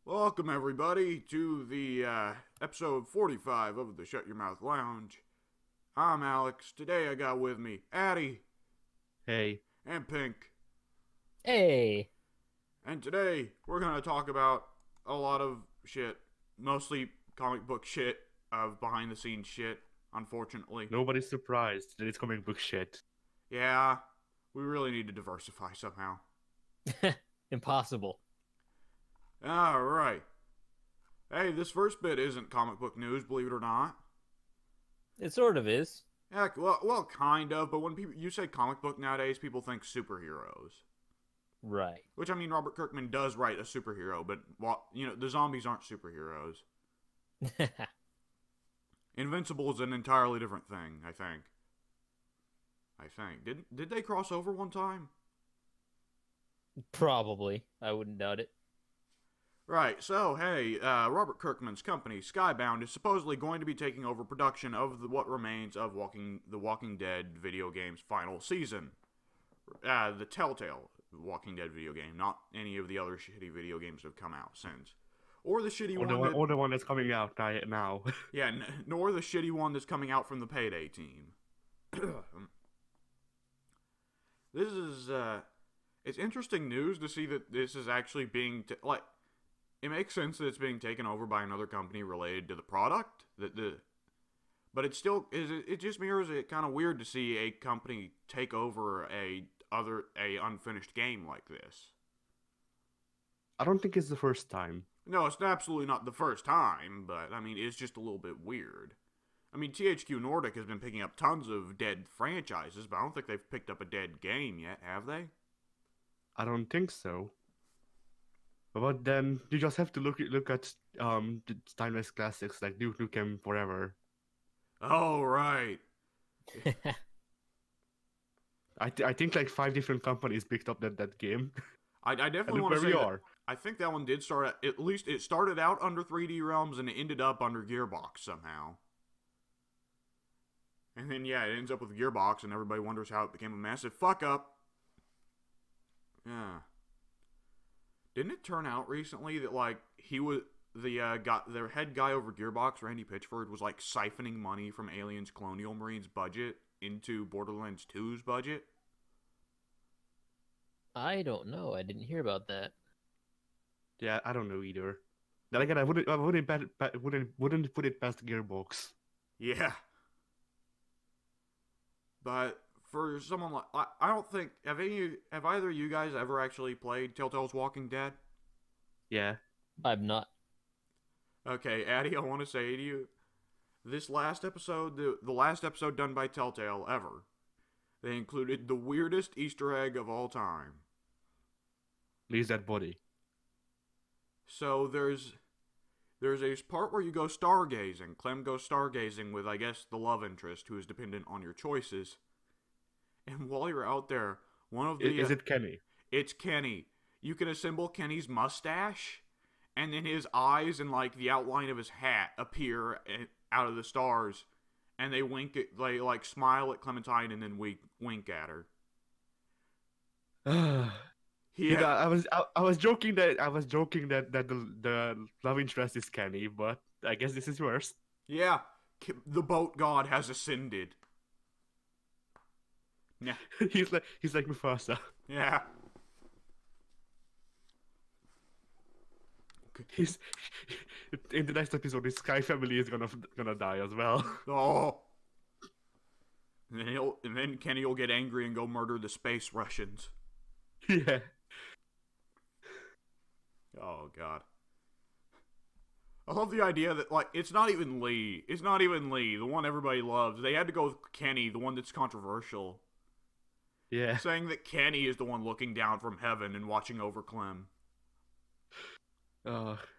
Welcome, everybody, to the episode 45 of the Shut Your Mouth Lounge. I'm Alex. Today I got with me Addie Hey, and Pink. Hey, And today we're going to talk about a lot of shit, mostly comic book shit, of behind the scenes shit, unfortunately. nobody's surprised that it's comic book shit. Yeah, we really need to diversify somehow. impossible. Alright. Hey, this first bit isn't comic book news, believe it or not. It sort of is. Heck, well, kind of, but when you say comic book nowadays, people think superheroes. Right. Which, I mean, Robert Kirkman does write a superhero, but, the zombies aren't superheroes. Invincible is an entirely different thing, I think. Did they cross over one time? Probably. I wouldn't doubt it. Right, so, hey, Robert Kirkman's company, Skybound, is supposedly going to be taking over production of what remains of the Walking Dead video game's final season. The Telltale Walking Dead video game, not any of the other shitty video games that have come out since. Or the shitty Or the one that's coming out now. Yeah, nor the shitty one that's coming out from the Payday team. This is, it's interesting news to see that this is actually being, it makes sense that it's being taken over by another company related to the product. But it still it just mirrors it kind of weird to see a company take over a unfinished game like this. I don't think it's the first time. No, it's absolutely not the first time, but I mean it's just a little bit weird. I mean, THQ Nordic has been picking up tons of dead franchises, but I don't think they've picked up a dead game yet, have they? I don't think so. But then you just have to look at the timeless classics like Duke Nukem Forever. Oh, right. I think like 5 different companies picked up that game. I definitely And want look to where say we that are. I think that one did start at least it started out under 3D Realms and it ended up under Gearbox somehow. And then yeah, it ends up with Gearbox and everybody wonders how it became a massive fuck up. Yeah. Didn't it turn out recently that like he was their head guy over Gearbox, Randy Pitchford, was like siphoning money from Aliens Colonial Marines budget into Borderlands 2's budget? I don't know. I didn't hear about that. Yeah, I don't know either. Then again, I wouldn't put it past Gearbox. Yeah. But for someone like I don't think have either of you guys ever actually played Telltale's Walking Dead? Yeah. I'm not. Okay, Addie, I want to say to you, this last episode, the last episode done by Telltale ever, they included the weirdest Easter egg of all time. Leaves that body. So there's a part where you go stargazing. Clem goes stargazing with, I guess, the love interest who is dependent on your choices. And while you're out there, one of the... Is it Kenny? It's Kenny. You can assemble Kenny's mustache, and then his eyes and, like, the outline of his hat appear out of the stars, and they like, smile at Clementine and then wink at her. Yeah, I was joking that the love interest is Kenny, but I guess this is worse. Yeah, the boat god has ascended. Yeah. he's like Mufasa. Yeah. He's in the next episode. His Sky family is gonna die as well. Oh. And then Kenny will get angry and go murder the space Russians. Yeah. Oh god. I love the idea that like it's not even Lee, the one everybody loves. They had to go with Kenny, the one that's controversial. Yeah. Saying that Kenny is the one looking down from heaven and watching over Clem.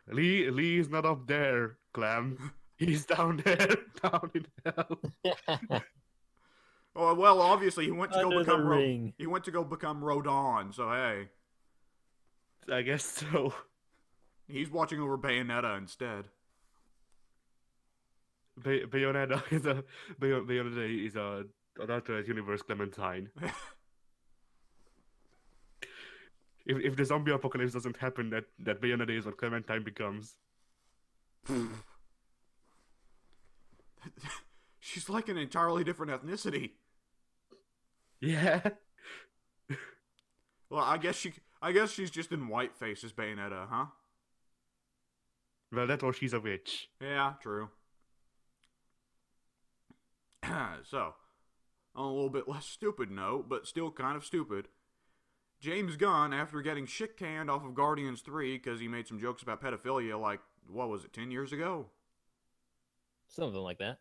Lee is not up there, Clem. He's down there, down in hell. Oh well, obviously he went to Under go become the ring. he went to go become Rodon. So hey, I guess so. he's watching over Bayonetta instead. Bayonetta is an alternate universe Clementine. If the zombie apocalypse doesn't happen, that Bayonetta is what Clementine becomes. She's like an entirely different ethnicity. Yeah. Well, I guess she's just in whiteface as Bayonetta, huh? Well, that's why she's a witch. Yeah, true. So, on a little bit less stupid note, but still kind of stupid, James Gunn, after getting shit canned off of Guardians 3 because he made some jokes about pedophilia like, what was it, 10 years ago? Something like that.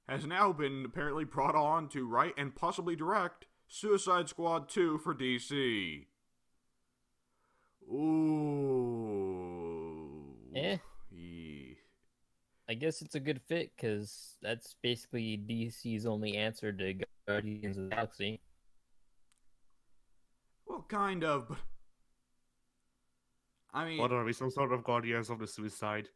Has now been apparently brought on to write and possibly direct Suicide Squad 2 for DC. Ooh. Eh. Yeah. I guess it's a good fit because that's basically DC's only answer to Guardians of the Galaxy. Well, kind of, but I mean, What are we, some sort of Guardians of the Suicide?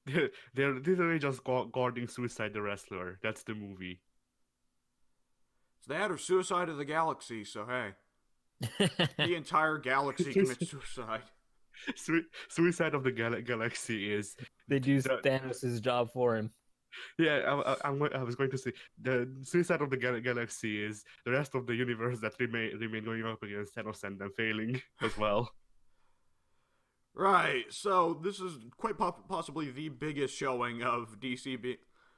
They're literally just guarding Suicide the Wrestler. That's the movie. it's that or Suicide of the Galaxy, so hey. The entire galaxy commits suicide. Suicide of the Galaxy is... They do The- Thanos' job for him. Yeah, I was going to say the Suicide of the Galaxy is the rest of the universe that remain going up against Thanos and them failing as well. Right, so this is quite possibly the biggest showing of DC being...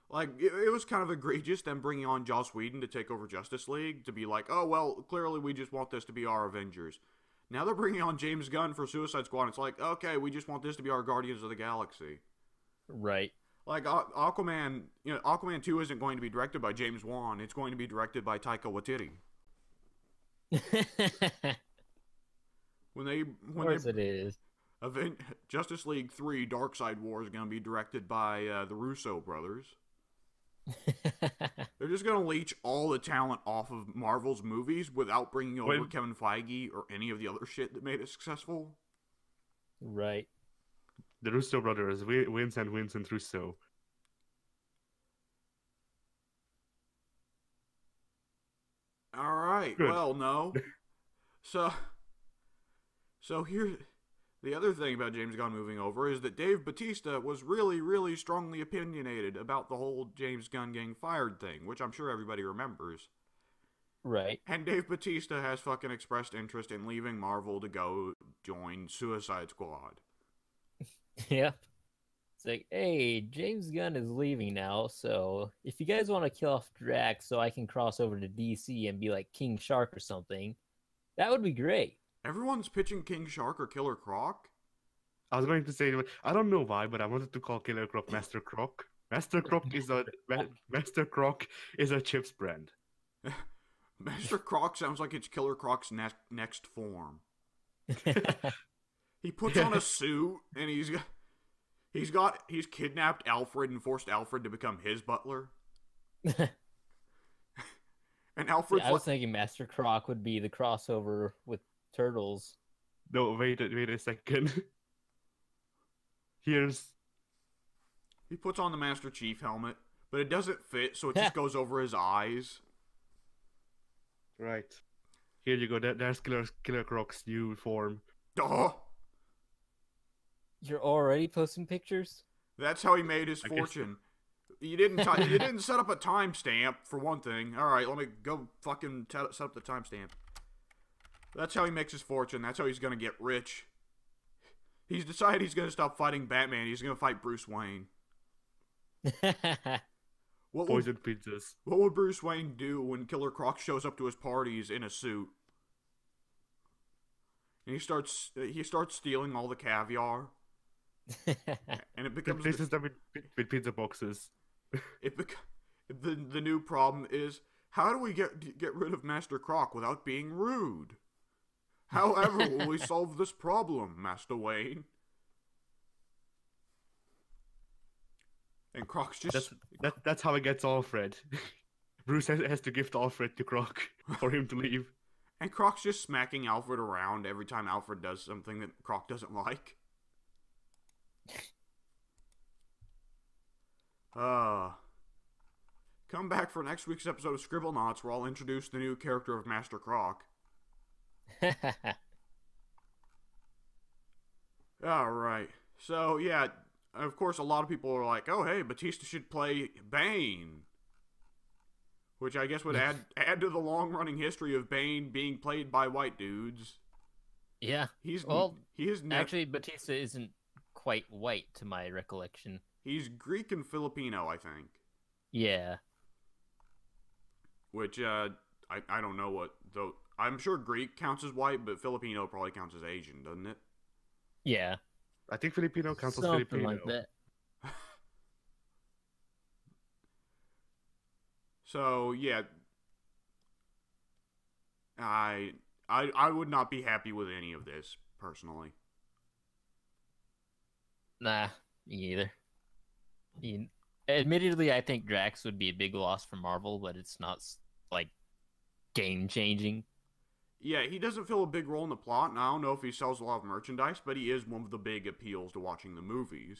Like, it was kind of egregious them bringing on Joss Whedon to take over Justice League, to be like, oh, well, clearly we just want this to be our Avengers. Now they're bringing on James Gunn for Suicide Squad, and it's like, okay, we just want this to be our Guardians of the Galaxy. Right. Like, Aquaman, Aquaman 2 isn't going to be directed by James Wan, it's going to be directed by Taika Waititi. Of course it is. Justice League 3 Darkseid War is going to be directed by the Russo brothers. They're just going to leech all the talent off of Marvel's movies without bringing over Kevin Feige or any of the other shit that made it successful. Right. The Russo brothers, Vince and Vincent Russo. All right. Good. Well, no. So here, the other thing about James Gunn moving over is that Dave Bautista was really, really strongly opinionated about the whole James Gunn getting fired thing, which I'm sure everybody remembers. Right. And Dave Bautista has fucking expressed interest in leaving Marvel to go join Suicide Squad. Yep. It's like, hey, James Gunn is leaving now, so if you guys want to kill off Drax so I can cross over to DC and be like King Shark or something, that would be great. Everyone's pitching King Shark or Killer Croc. I was going to say, I don't know why, but I wanted to call Killer Croc Master Croc. Master Croc is a chips brand. Master Croc sounds like it's Killer Croc's next form. He puts on a suit and he's kidnapped Alfred and forced Alfred to become his butler. And Alfred's I was thinking Master Croc would be the crossover with Turtles. No, wait a second. He puts on the Master Chief helmet, but it doesn't fit, so it just goes over his eyes. Right. Here you go. There's Killer Croc's new form. Duh! You're already posting pictures? That's how he made his fortune. You didn't set up a timestamp, for one thing. Alright, let me go fucking set up the timestamp. That's how he makes his fortune. That's how he's gonna get rich. He's decided he's gonna stop fighting Batman. He's gonna fight Bruce Wayne. Poison pizzas. What would Bruce Wayne do when Killer Croc shows up to his parties in a suit? And he starts stealing all the caviar. And it becomes Places them with pizza boxes. The new problem is, how do we get rid of Master Croc without being rude? However will we solve this problem, Master Wayne? And Croc's just... That's how it gets Alfred. Bruce has to gift Alfred to Croc for him to leave. And Croc's just smacking Alfred around every time Alfred does something that Croc doesn't like. come back for next week's episode of Scribblenauts, where I'll introduce the new character of Master Croc. Alright. So, yeah, of course, a lot of people are like, oh, hey, Batista should play Bane. Which I guess would add to the long-running history of Bane being played by white dudes. Yeah. He is actually, Batista isn't quite white, to my recollection. He's Greek and Filipino, I think. Yeah. Which, I don't know what, though. I'm sure Greek counts as white, but Filipino probably counts as Asian, doesn't it? Yeah. I think Filipino counts as Something Filipino. like that. So, yeah. I would not be happy with any of this, personally. Nah, me either. Admittedly, I think Drax would be a big loss for Marvel, but it's not, like, game-changing. Yeah, he doesn't fill a big role in the plot, and I don't know if he sells a lot of merchandise, but he is one of the big appeals to watching the movies.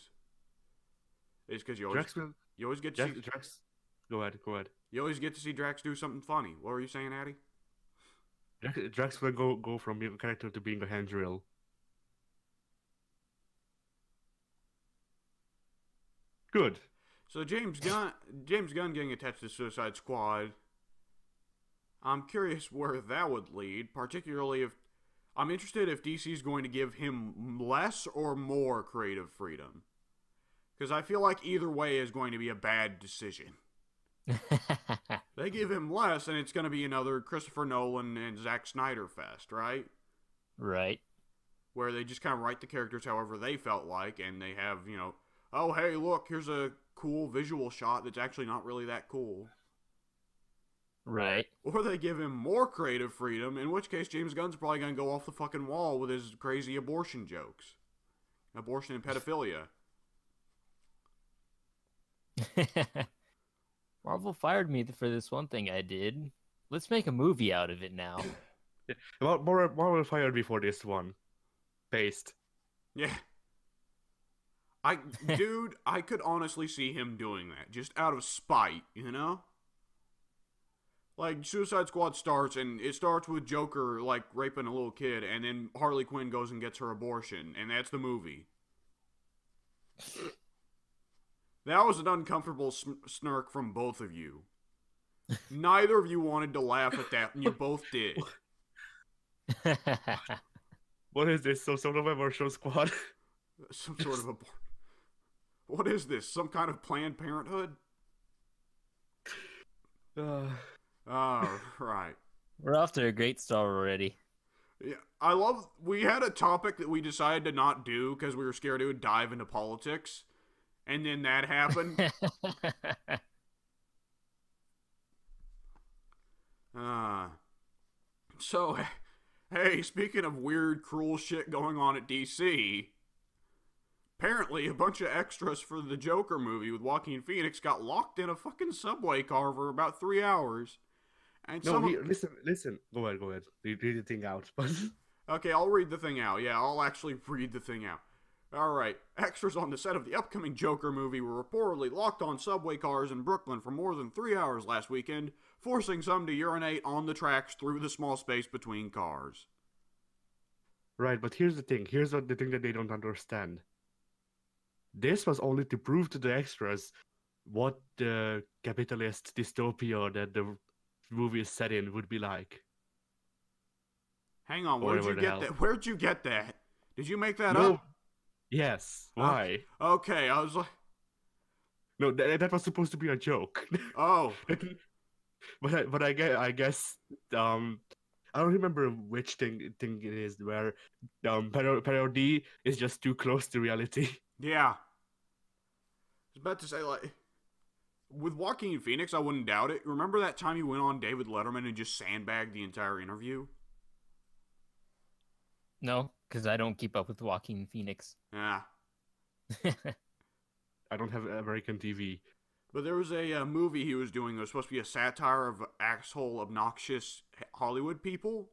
It's because you always get to see... Drax. Go ahead. You always get to see Drax do something funny. What were you saying, Addy? Drax will go from being a character to being a hand drill. Good. So James Gunn getting attached to Suicide Squad. I'm curious where that would lead, particularly if... I'm interested if DC's going to give him less or more creative freedom. Because I feel like either way is going to be a bad decision. They give him less, and it's going to be another Christopher Nolan and Zack Snyder fest, right? Right. Where they just kind of write the characters however they felt like, and they have, oh, hey, look, here's a cool visual shot that's actually not really that cool. Right. Or they give him more creative freedom, in which case James Gunn's probably going to go off the fucking wall with his crazy abortion jokes. Abortion and pedophilia. Marvel fired me for this one thing I did. Let's make a movie out of it now. Marvel fired me for this one. Based. Yeah. Dude, I could honestly see him doing that, just out of spite, Like, Suicide Squad starts, and it starts with Joker, like, raping a little kid, and then Harley Quinn goes and gets her abortion, and that's the movie. That was an uncomfortable snark from both of you. Neither of you wanted to laugh at that, and you both did. What is this? Some sort of abortion squad? Some sort of abortion. What is this? Some kind of Planned Parenthood? Right. We're off to a great start already. Yeah, we had a topic that we decided to not do because we were scared it would dive into politics. And then that happened. So, hey, speaking of weird, cruel shit going on at DC, apparently a bunch of extras for the Joker movie with Joaquin Phoenix got locked in a fucking subway car for about 3 hours. And listen. Go ahead. Read the thing out. Okay, I'll read the thing out. Yeah, I'll actually read the thing out. Alright, extras on the set of the upcoming Joker movie were reportedly locked on subway cars in Brooklyn for more than 3 hours last weekend, forcing some to urinate on the tracks through the small space between cars. Right, but here's the thing. Here's the thing that they don't understand. This was only to prove to the extras what the capitalist dystopia that the movie is set in would be like. Hang on, where'd you get that? Where'd you get that? Did you make that up? Yes. Why? Okay, I was like... No, that was supposed to be a joke. Oh. but I guess I don't remember which thing it is where parody is just too close to reality. Yeah. I was about to say, like, with Joaquin Phoenix, I wouldn't doubt it. Remember that time he went on David Letterman and just sandbagged the entire interview? No, because I don't keep up with Joaquin Phoenix. Yeah. I don't have American TV. But there was a movie he was doing that was supposed to be a satire of asshole, obnoxious Hollywood people.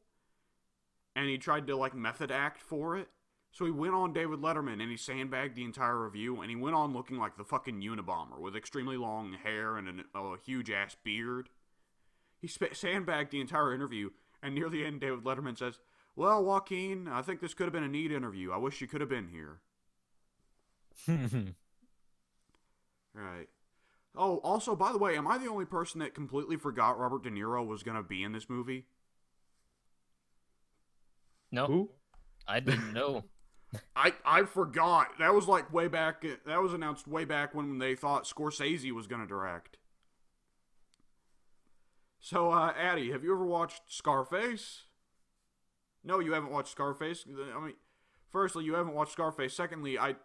And he tried to, like, method act for it. So he went on David Letterman and he sandbagged the entire review, and he went on looking like the fucking Unabomber with extremely long hair and a huge ass beard. He sandbagged the entire interview, and near the end, David Letterman says, "Well, Joaquin, I think this could have been a neat interview. I wish you could have been here." Right. Oh, also, by the way, am I the only person that completely forgot Robert De Niro was going to be in this movie? No. Who? I didn't know. I forgot. That was like way back. That was announced way back when they thought Scorsese was going to direct. So, Addie, have you ever watched Scarface? No, you haven't watched Scarface. I mean, firstly, you haven't watched Scarface. Secondly, I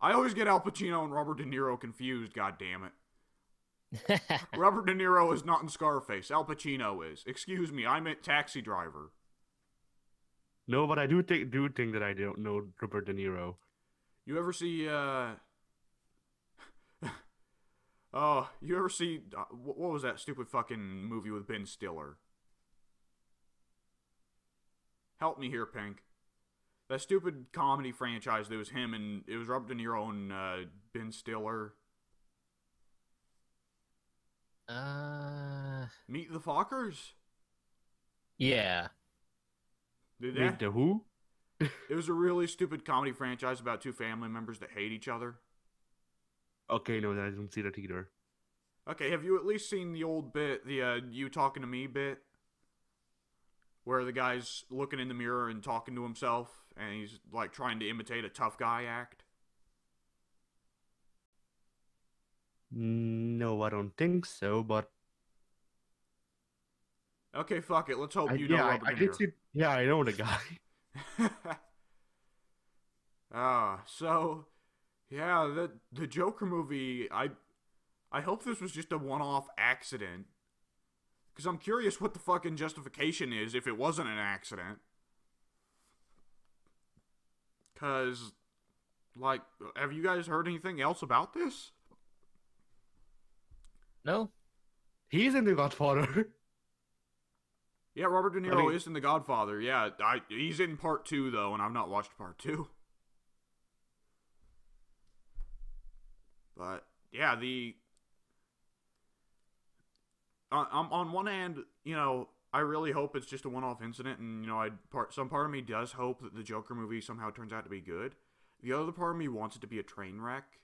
always get Al Pacino and Robert De Niro confused. God damn it. Robert De Niro is not in Scarface. Al Pacino is. Excuse me, I meant Taxi Driver. No, but I do think that I don't know Robert De Niro. You ever see, you ever see, what was that stupid fucking movie with Ben Stiller? Help me here, Pink. That stupid comedy franchise that was him and, it was Robert De Niro and, Ben Stiller. Meet the Fockers? Yeah. Did Meet the who? It was a really stupid comedy franchise about two family members that hate each other. Okay, no, I didn't see that either. Okay, have you at least seen the old bit, the you talking to me bit? Where the guy's looking in the mirror and talking to himself, and he's like trying to imitate a tough guy act? No, I don't think so, but... Okay, fuck it, let's hope you know yeah, Robert I De did Niro. see... Yeah, I know the guy. So, yeah, the Joker movie, I hope this was just a one-off accident. Because I'm curious what the fucking justification is if it wasn't an accident. Because, like, have you guys heard anything else about this? No? He's in The Godfather. Yeah, Robert De Niro is in The Godfather. Yeah, he's in part 2, though, and I've not watched part 2. But, yeah, on one hand, you know, I really hope it's just a one-off incident, and, you know, some part of me does hope that the Joker movie somehow turns out to be good. The other part of me wants it to be a train wreck,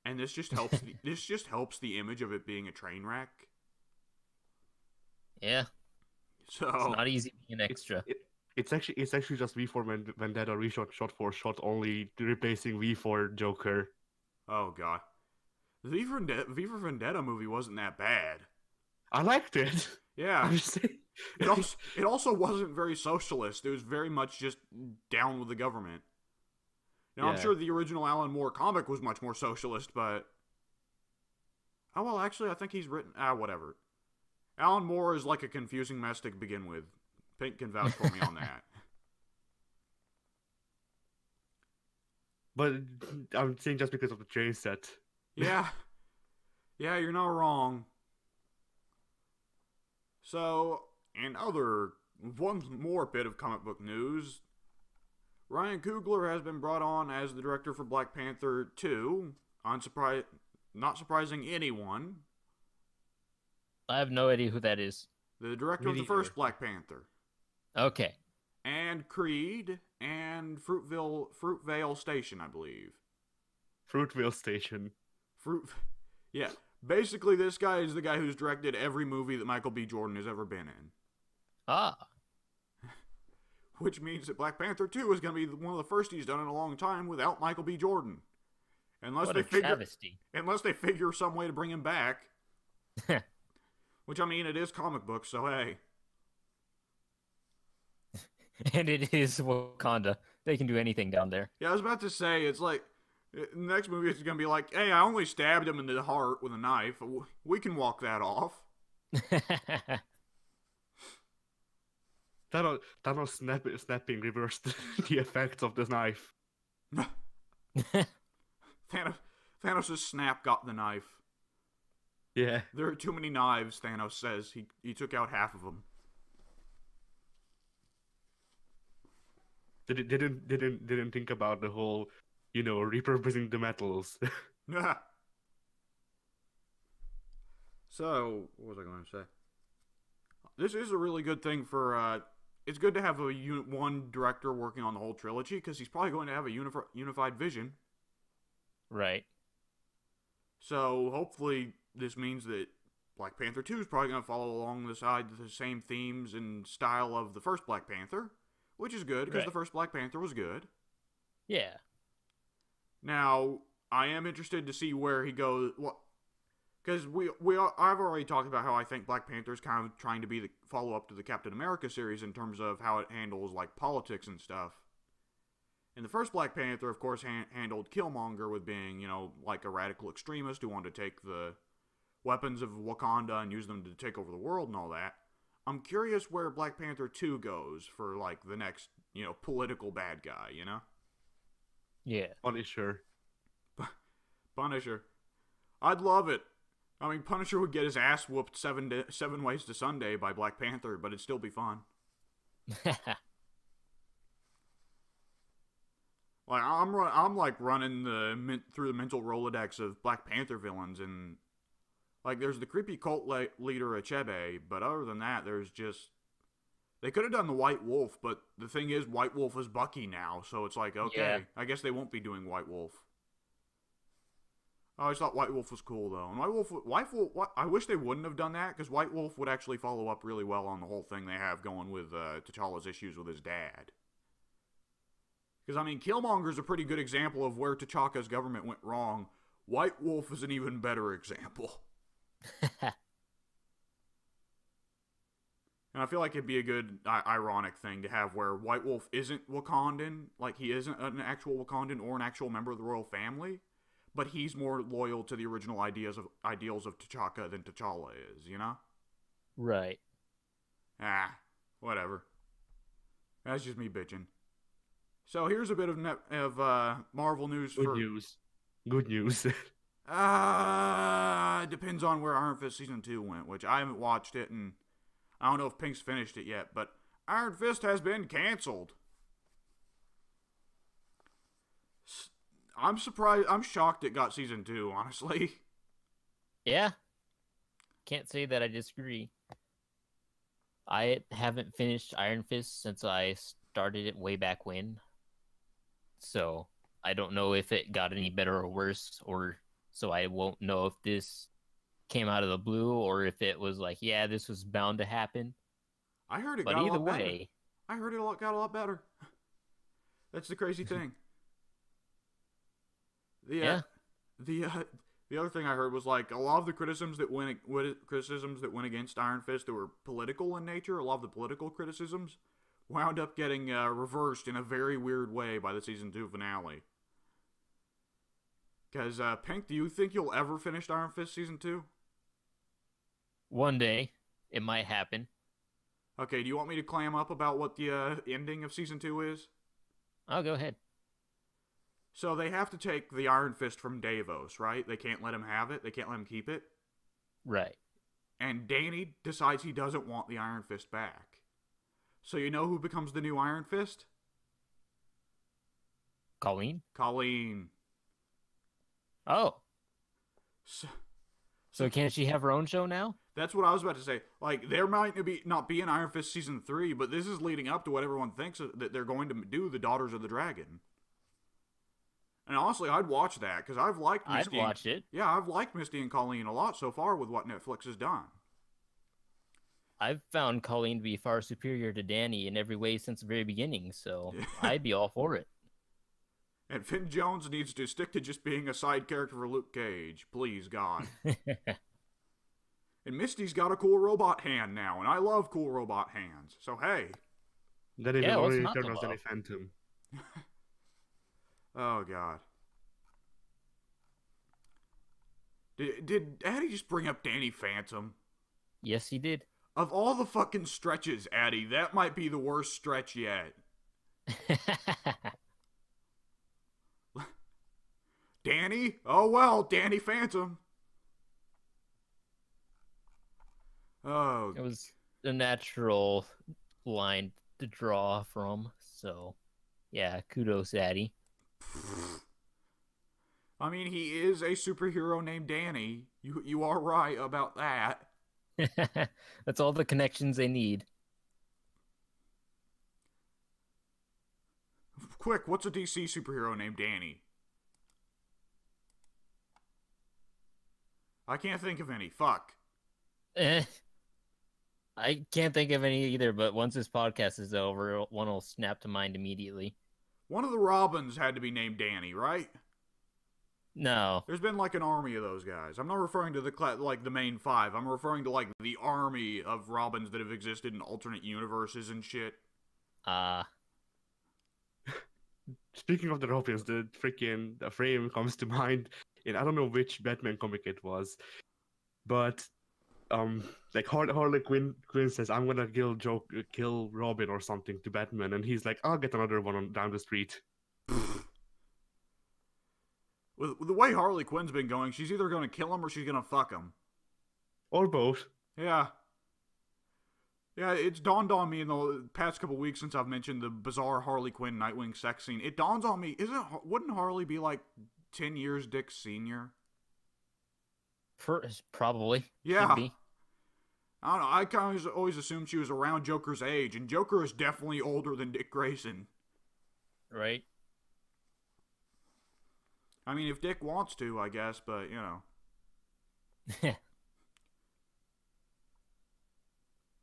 and this just helps. This just helps the image of it being a train wreck. Yeah. So it's not easy being extra. It's actually just V for Vendetta reshot shot for shot, only replacing V for Joker. Oh god, the V for Vendetta movie wasn't that bad. I liked it. Yeah. I'm just saying. It also wasn't very socialist. It was very much just down with the government. Now, I'm sure the original Alan Moore comic was much more socialist, but... Oh, well, actually, I think he's written... whatever. Alan Moore is like a confusing mess to begin with. Pink can vouch for me on that. But I'm saying just because of the train set. Yeah. Yeah, you're not wrong. So, in one more bit of comic book news, Ryan Coogler has been brought on as the director for Black Panther 2, not surprising anyone. I have no idea who that is. The director of the first Black Panther. Okay. And Creed, and Fruitvale Station, I believe. Fruitvale Station. Yeah. Basically, this guy is the guy who's directed every movie that Michael B. Jordan has ever been in. Ah. Which means that Black Panther 2 is going to be one of the first he's done in a long time without Michael B. Jordan. Unless they figure some way to bring him back. Which, I mean, it is comic books, so hey. And it is Wakanda. They can do anything down there. Yeah, I was about to say, it's like, the next movie is going to be like, hey, I only stabbed him in the heart with a knife. We can walk that off. Thanos snapping reversed the effects of the knife. Thanos' snap got the knife. Yeah. There are too many knives, Thanos says. He took out half of them. Didn't think about the whole, repurposing the metals. So, what was I going to say? This is a really good thing for. It's good to have one director working on the whole trilogy because he's probably going to have a unified vision. Right. So hopefully this means that Black Panther 2 is probably going to follow along the same themes and style of the first Black Panther, which is good because the first Black Panther was good. Yeah. Now, I am interested to see where he goes. Because I've already talked about how I think Black Panther is kind of trying to be the follow-up to the Captain America series in terms of how it handles, like, politics and stuff. And the first Black Panther, of course, handled Killmonger with being, like a radical extremist who wanted to take the weapons of Wakanda and use them to take over the world and all that. I'm curious where Black Panther 2 goes for, like, the next, political bad guy, Yeah. Punisher. Punisher. I'd love it. I mean, Punisher would get his ass whooped 7 ways to Sunday by Black Panther, but it'd still be fun. Like I'm like running through the mental Rolodex of Black Panther villains, and like there's the creepy cult leader Achebe, but other than that, there's just they could have done the White Wolf, but the thing is, White Wolf is Bucky now, so it's like okay, I guess they won't be doing White Wolf. I always thought White Wolf was cool, though. And White Wolf, I wish they wouldn't have done that, because White Wolf would actually follow up really well on the whole thing they have going with T'Challa's issues with his dad. Because, I mean, Killmonger's a pretty good example of where T'Chaka's government went wrong. White Wolf is an even better example. And I feel like it'd be a good, ironic thing to have where White Wolf isn't Wakandan, like he isn't an actual Wakandan or an actual member of the royal family, but he's more loyal to the original ideals of T'Chaka than T'Challa is, Right. Whatever. That's just me bitching. So here's a bit of Marvel news. Good news. Depends on where Iron Fist Season 2 went, which I haven't watched it, and I don't know if Pink's finished it yet, but Iron Fist has been canceled. I'm surprised. I'm shocked it got Season 2, honestly. Yeah. Can't say that I disagree. I haven't finished Iron Fist since I started it way back when. So I don't know if it got any better or worse, so I won't know if this came out of the blue or if it was like, yeah, this was bound to happen. I heard it but got either a lot better. way, I heard it got a lot better. That's the crazy thing. The other thing I heard was like a lot of the criticisms that went against Iron Fist that were political in nature. A lot of the political criticisms wound up getting reversed in a very weird way by the Season 2 finale. Because, Pink, do you think you'll ever finish Iron Fist Season 2? one day it might happen. Okay, do you want me to clam up about what the ending of Season 2 is? I'll go ahead. So they have to take the Iron Fist from Davos, right? They can't let him have it. They can't let him keep it. Right. And Danny decides he doesn't want the Iron Fist back. So you know who becomes the new Iron Fist? Colleen? Colleen. Oh. So can't she have her own show now? That's what I was about to say. Like, there might not be an Iron Fist Season 3, but this is leading up to what everyone thinks that they're going to do, the Daughters of the Dragon. And honestly, I'd watch that, because I've liked Misty. I'd watch it. Yeah, I've liked Misty and Colleen a lot so far with what Netflix has done. I've found Colleen to be far superior to Danny in every way since the very beginning, so I'd be all for it. And Finn Jones needs to stick to just being a side character for Luke Cage. Please, God. And Misty's got a cool robot hand now, and I love cool robot hands. So, hey. That is already Eternals and a Phantom. Oh, God. Did Addy just bring up Danny Phantom? Yes, he did. Of all the fucking stretches, Addy, that might be the worst stretch yet. Danny? Oh, well, Danny Phantom. Oh. It was a natural line to draw from, so... Yeah, kudos, Addy. I mean, he is a superhero named Danny. You are right about that. That's all the connections they need. Quick, what's a DC superhero named Danny? I can't think of any. Fuck. Eh. I can't think of any either, but once this podcast is over, one will snap to mind immediately. One of the Robins had to be named Danny, right? No. There's been like an army of those guys. I'm not referring to the main five. I'm referring to like the army of Robins that have existed in alternate universes and shit. Speaking of the Robins, the frame comes to mind. And I don't know which Batman comic it was, but like Harley Quinn says, "I'm gonna kill Robin or something" to Batman, and he's like, "I'll get another one down the street." With the way Harley Quinn's been going, she's either gonna kill him or she's gonna fuck him, or both. Yeah. Yeah, it's dawned on me in the past couple weeks since I've mentioned the bizarre Harley Quinn Nightwing sex scene. It dawns on me, wouldn't Harley be like 10 years Dick's senior? Probably. Yeah. Should be. I don't know. I kind of always assumed she was around Joker's age, and Joker is definitely older than Dick Grayson. Right. I mean, if Dick wants to, I guess, but, you know.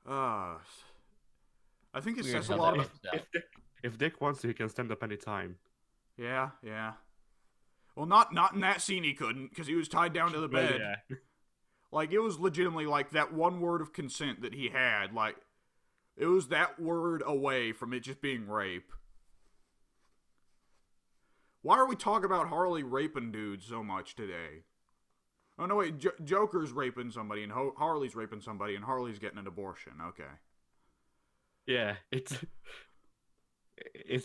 I think it says a lot about... If Dick wants to, he can stand up any time. Yeah, yeah. Well, not in that scene he couldn't, because he was tied down to the bed. Yeah. Like, it was legitimately, like, that one word of consent that he had. Like, it was that word away from it just being rape. Why are we talking about Harley raping dudes so much today? Oh, no, wait. Joker's raping somebody, and Harley's raping somebody, and Harley's getting an abortion. Okay. Yeah, it's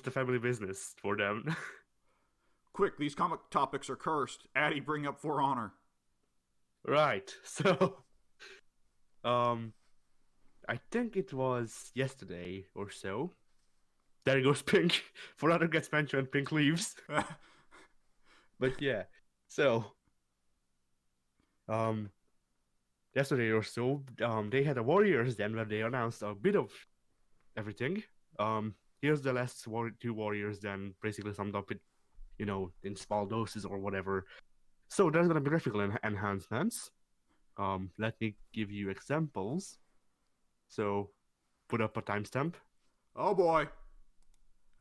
the family business for them. Quick, these comic topics are cursed. Addy, bring up For Honor. Right, so... I think it was yesterday or so. There goes Pink. For Honor gets mentioned, Pink leaves. But yeah, so... yesterday or so, they had a Warriors then where they announced a bit of everything. Here's the last two Warriors then basically summed up with, you know, in small doses or whatever. So there's gonna be graphical enhancements. Let me give you examples. So, put up a timestamp. Oh boy.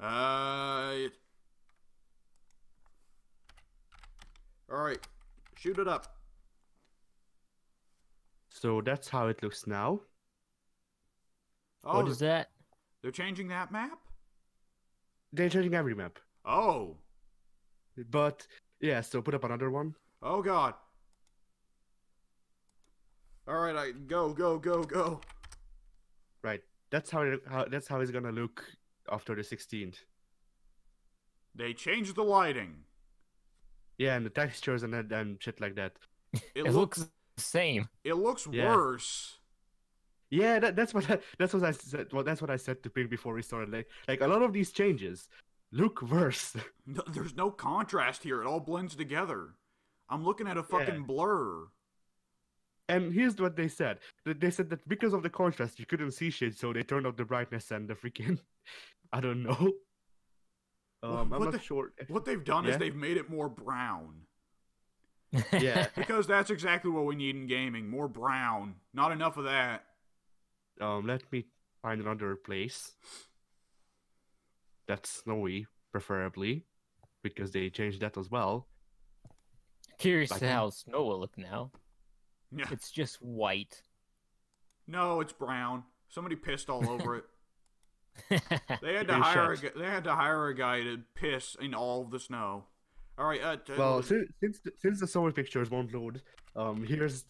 Alright. Shoot it up. So that's how it looks now. Oh, What is that? They're changing that map? They're changing every map. Oh. But, yeah, so put up another one. Oh god. Alright, go. Right. That's how it's gonna look after the 16th. They changed the lighting. Yeah, and the textures and shit like that. It looks the same. It looks Yeah. worse. Yeah, that's what I said. Well, that's what I said to Pink before we started. Like a lot of these changes look worse. No, there's no contrast here. It all blends together. I'm looking at a fucking blur. And here's what they said. They said that because of the contrast, you couldn't see shit, so they turned up the brightness and the freaking... I don't know. I'm not sure. What they've done is they've made it more brown. Yeah. Because that's exactly what we need in gaming. More brown. Not enough of that. Let me find another place. That's snowy, preferably. Because they changed that as well. Curious to how snow will look now. Yeah. It's just white. No, it's brown. Somebody pissed all over it. They had to hire a guy to piss in all of the snow. All right. Well, since the summer pictures won't load, here's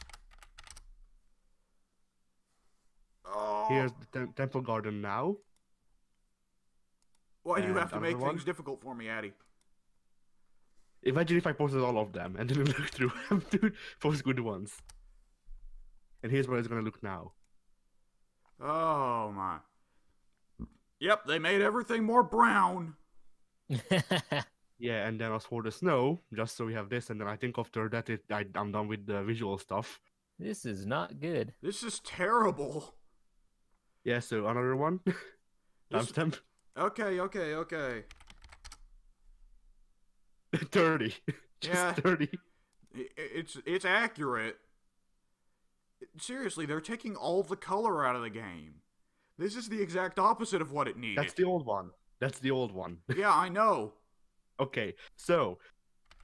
the temple garden now. Why do you and have to make another things difficult for me, Addy? Imagine if I posted all of them and then look through them to post good ones. And here's what it's gonna look now. Oh my. Yep, they made everything more brown. Yeah, and then as for the snow, just so we have this, and then I think after that I'm done with the visual stuff. This is not good. This is terrible. Yeah, so another one. This Timestamp. okay. 30. Just Yeah. 30. It's accurate. Seriously, they're taking all the color out of the game. This is the exact opposite of what it needed. That's the old one. That's the old one. Yeah, I know. Okay, so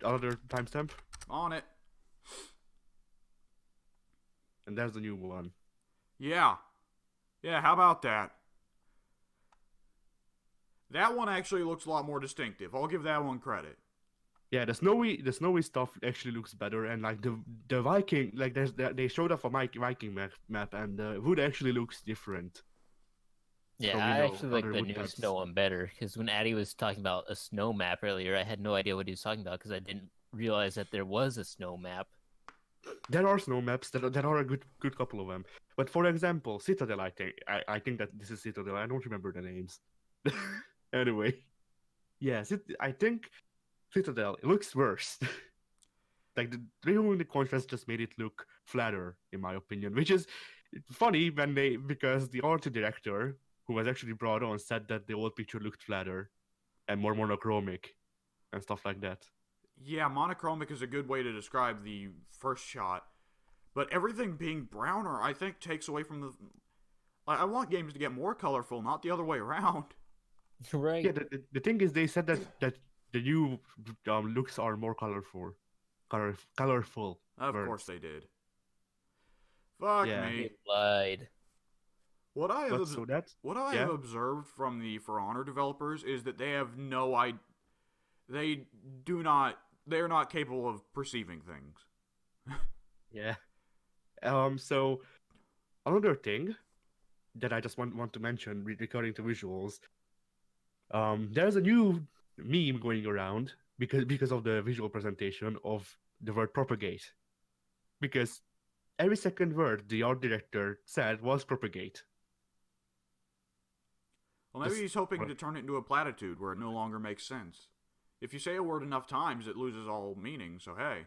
another timestamp, On it. and there's the new one. Yeah. Yeah, how about that? That one actually looks a lot more distinctive. I'll give that one credit. Yeah, the snowy stuff actually looks better, and like the Viking, like they showed off a Viking map, and the wood actually looks different. Yeah, So we I know actually like other the wood new types. snow one better because when Addy was talking about a snow map earlier, I had no idea what he was talking about because I didn't realize that there was a snow map. There are snow maps that are a good couple of them. But for example, Citadel, I think that this is Citadel. I don't remember the names. Anyway, yes, I think Citadel it looks worse. Like the removing the contrast just made it look flatter, in my opinion, which is funny because the art director who was actually brought on said that the old picture looked flatter and more monochromic and stuff like that. Yeah, monochromic is a good way to describe the first shot. But everything being browner, I think, takes away from the... I want games to get more colorful, not the other way around. Right? Yeah, the thing is, they said that the new looks are more colorful. Of words. course they did. Fuck Yeah. me. They lied. What I But so that's have observed from the For Honor developers is that they have no idea. They are not capable of perceiving things. yeah. So another thing that I just want to mention regarding to visuals, there's a new meme going around because of the visual presentation of the word propagate, because every second word the art director said was propagate. Well, maybe Just- he's hoping to turn it into a platitude where it no longer makes sense. If you say a word enough times, it loses all meaning, so hey.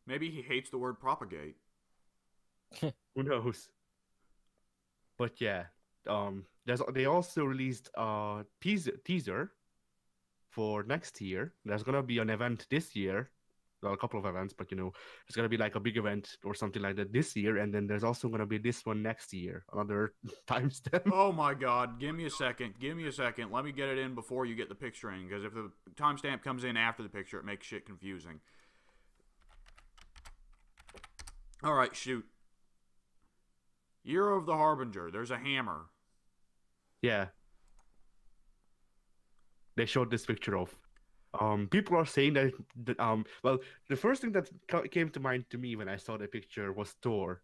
Maybe he hates the word propagate. Who knows? But yeah, they also released a teaser for next year. There's gonna be an event this year. Well, a couple of events, but it's gonna be like a big event or something like that this year, and then there's also gonna be this one next year. Another timestamp. Oh my god, give me a second. Let me get it in before you get the picture in, because if the timestamp comes in after the picture, it makes shit confusing. Alright, shoot. Year of the Harbinger. There's a hammer. Yeah. They showed this picture of. People are saying that well, the first thing that came to mind to me when I saw the picture was Thor.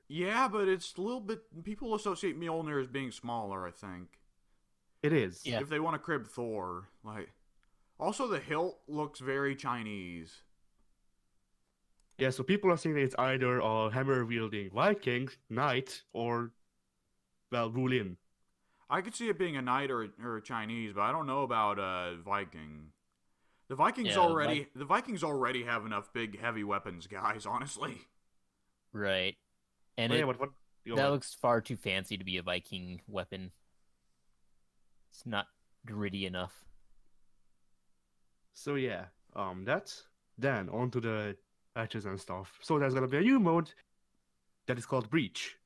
Yeah, but it's a little bit... People associate Mjolnir as being smaller, I think. It is. Yeah. If they want to crib Thor. Also, the hilt looks very Chinese. Yeah, so people are saying that it's either a hammer-wielding Viking, knight, or, well, Wulin. I could see it being a knight or a Chinese, but I don't know about Viking. The Vikings the Vikings already have enough big heavy weapons, guys, honestly. Right. And Oh, yeah, what that looks far too fancy to be a Viking weapon. It's not gritty enough. So yeah, that's then on to the patches and stuff. So there's gonna be a new mode that is called Breach.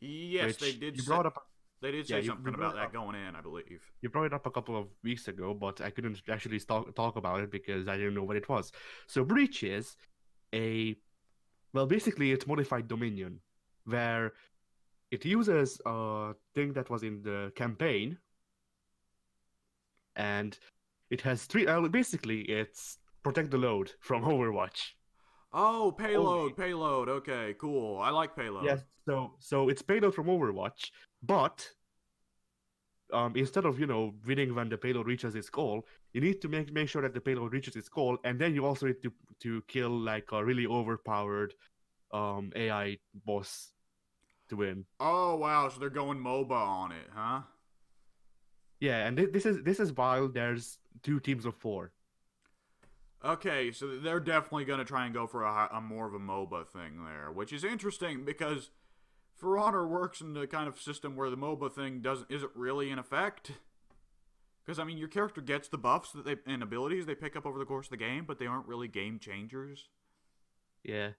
Yes, which they did. You brought up. They did say something about that going in, I believe. You brought it up a couple of weeks ago, but I couldn't actually talk about it because I didn't know what it was. So Breach is basically it's modified Dominion, where it uses a thing that was in the campaign, and it has three. Basically, it's protect the load from Overwatch. Oh, payload. Okay, cool. I like payload. Yes, so it's payload from Overwatch, but instead of winning when the payload reaches its goal, you need to make sure that the payload reaches its goal, and then you also need to kill like a really overpowered AI boss to win. Oh wow, so they're going MOBA on it, huh? Yeah, and this is while there's 2 teams of 4. Okay, so they're definitely going to try and go for a more of a MOBA thing there, which is interesting because For Honor works in the kind of system where the MOBA thing isn't really in effect. Because I mean, your character gets the buffs and abilities they pick up over the course of the game, but they aren't really game changers. Yeah.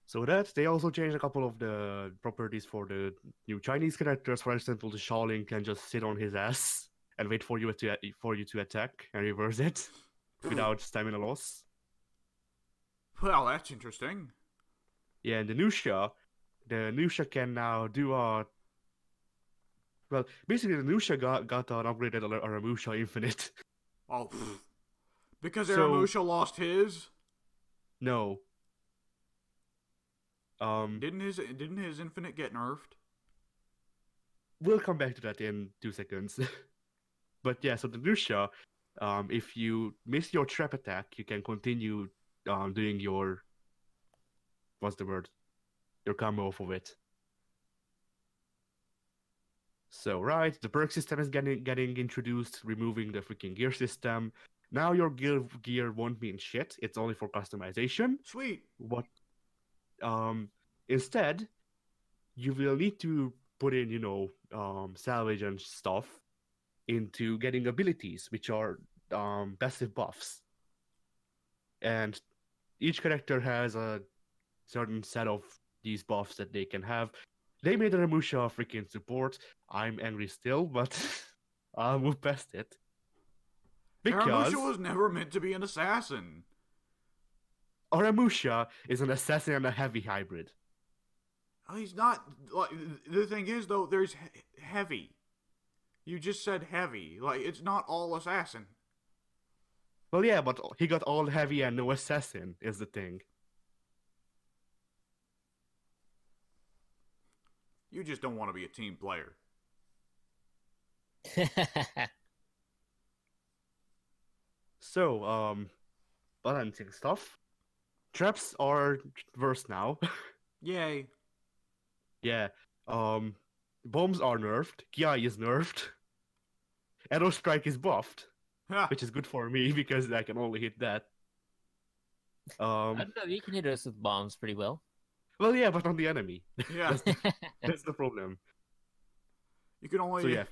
So that they also changed a couple of the properties for the new Chinese characters. For example, the Shaolin can just sit on his ass and wait for you to attack and reverse it without stamina loss. Well, that's interesting. Yeah, and the Nusha can now do a. Well, basically, the Nusha got an upgraded Aramusha Infinite. Oh, because So- Aramusha lost his. No. Didn't his infinite get nerfed? We'll come back to that in 2 seconds. But yeah, so the Nusha, if you miss your trap attack, you can continue doing your what's the word? Your combo off of it. So right, the perk system is getting introduced, removing the freaking gear system. Now your gear won't mean shit. It's only for customization. Sweet. What instead you will need to put in, salvage and stuff into getting abilities, which are passive buffs. And each character has a certain set of these buffs that they can have. They made Ramusha freaking support. I'm angry still, but I'll move past it. Because Aramusha was never meant to be an assassin. Aramusha is an assassin and a heavy hybrid. He's not. Like, the thing is, though, there's heavy. You just said heavy. Like, it's not all assassin. Well, yeah, but he got all heavy and no assassin, is the thing. You just don't want to be a team player. So, balancing stuff. Traps are worse now. Yay. Yeah. Bombs are nerfed. Ki is nerfed. Arrow strike is buffed, Ha. which is good for me because I can only hit that. I don't know, you can hit us with bombs pretty well. Well, yeah, but on the enemy. Yeah. That's the problem. You can only So yeah,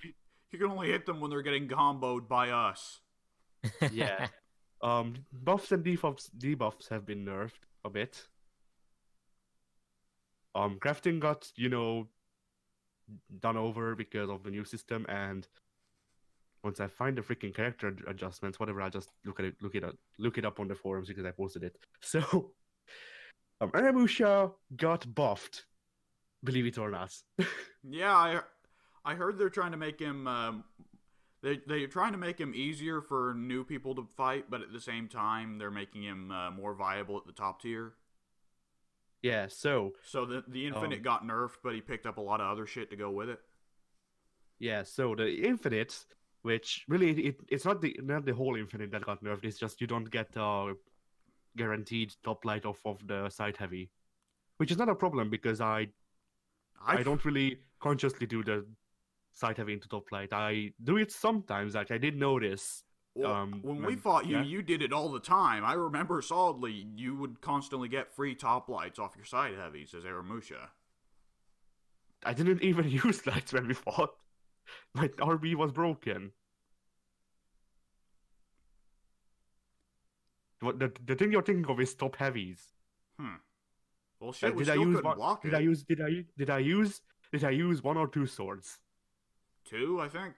you can only hit them when they're getting comboed by us. yeah. Buffs and debuffs have been nerfed a bit. Crafting got, done over because of the new system, and once I find the freaking character adjustments, whatever, I'll just look it up on the forums because I posted it. So, Aramusha got buffed, believe it or not. Yeah, I heard they're trying to make him they're trying to make him easier for new people to fight, but at the same time they're making him more viable at the top tier. Yeah, so The infinite got nerfed, but he picked up a lot of other shit to go with it. the infinite, which really it's not the whole infinite that got nerfed. It's just you don't get guaranteed top light off of the side heavy, which is not a problem because I don't really consciously do the side heavy into top light. I do it sometimes. Like I did notice. Well, when we fought you, yeah. you did it all the time. I remember solidly you would constantly get free top lights off your side heavies as Aramusha. I didn't even use lights when we fought. My RB was broken. What the thing you're thinking of is top heavies. Well, shit, we Did I still use couldn't block did it. I use 1 or 2 swords? 2, I think.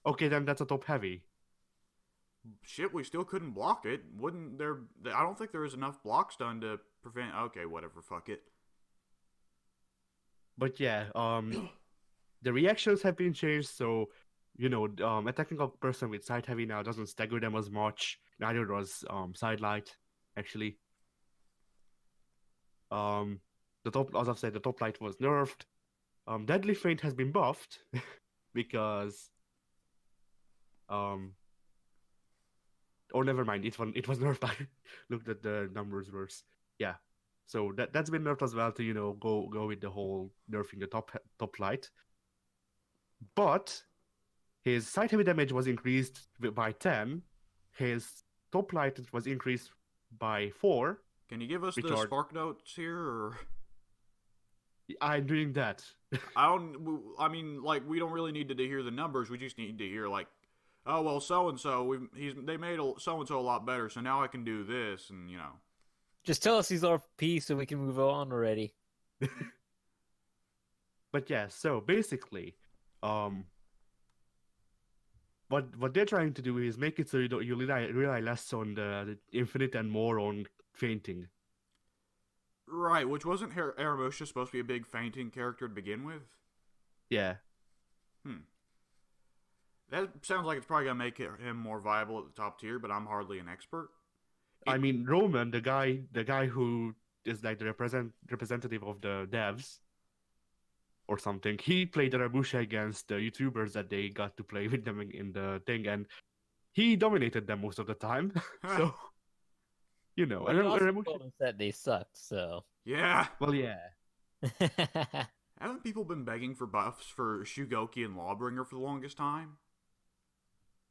Okay, then that's a top heavy. Shit, we still couldn't block it. Wouldn't there? I don't think there was enough blocks done to prevent. Okay, whatever. Fuck it. But yeah, the reactions have been changed, so attacking a person with side heavy now doesn't stagger them as much. Neither does side light, actually. The top, as I've said, the top light was nerfed. Deadly Feint has been buffed because or never mind, it was nerfed. I looked at the numbers worse. Yeah, so that's been nerfed as well to go with the whole nerfing the top light. But His side heavy damage was increased by 10. His top light was increased by 4. Can you give us Which the are- spark notes here, or I'm doing that. I mean, like, we don't really need to hear the numbers. We just need to hear, like, oh well, so and so, they made so and so a lot better, so now I can do this, and you know. Just tell us he's RP so we can move on already. But yeah, so basically, what they're trying to do is make it so you rely less on the infinite and more on fainting. Right, which wasn't Aramusha supposed to be a big fainting character to begin with? Yeah. That sounds like it's probably gonna make him more viable at the top tier, but I'm hardly an expert. I mean, Roman, the guy who is like the representative of the devs or something, he played Aramusha against the YouTubers that they got to play with them in the thing, and he dominated them most of the time. So, you know, Well, you also told us that they sucked, so. Yeah. Well, yeah. Haven't people been begging for buffs for Shugoki and Lawbringer for the longest time?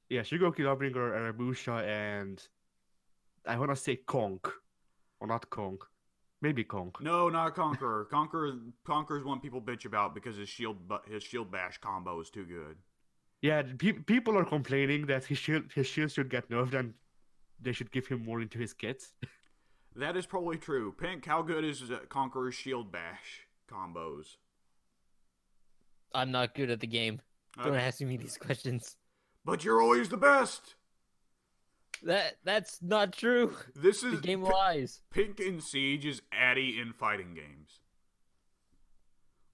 Yeah, Shugoki, Lawbringer, Aramusha, and I want to say Konk. Or not Konk. Maybe Konk. No, not Conqueror. Conqueror's one people bitch about because his shield bash combo is too good. Yeah, people are complaining that his shield should get nerfed and they should give him more into his kits. That is probably true. Pink, how good is Conqueror's shield bash combos? I'm not good at the game. Don't ask me these questions. But you're always the best! That's not true. This is the game lies. Pink in Siege is Addy in fighting games.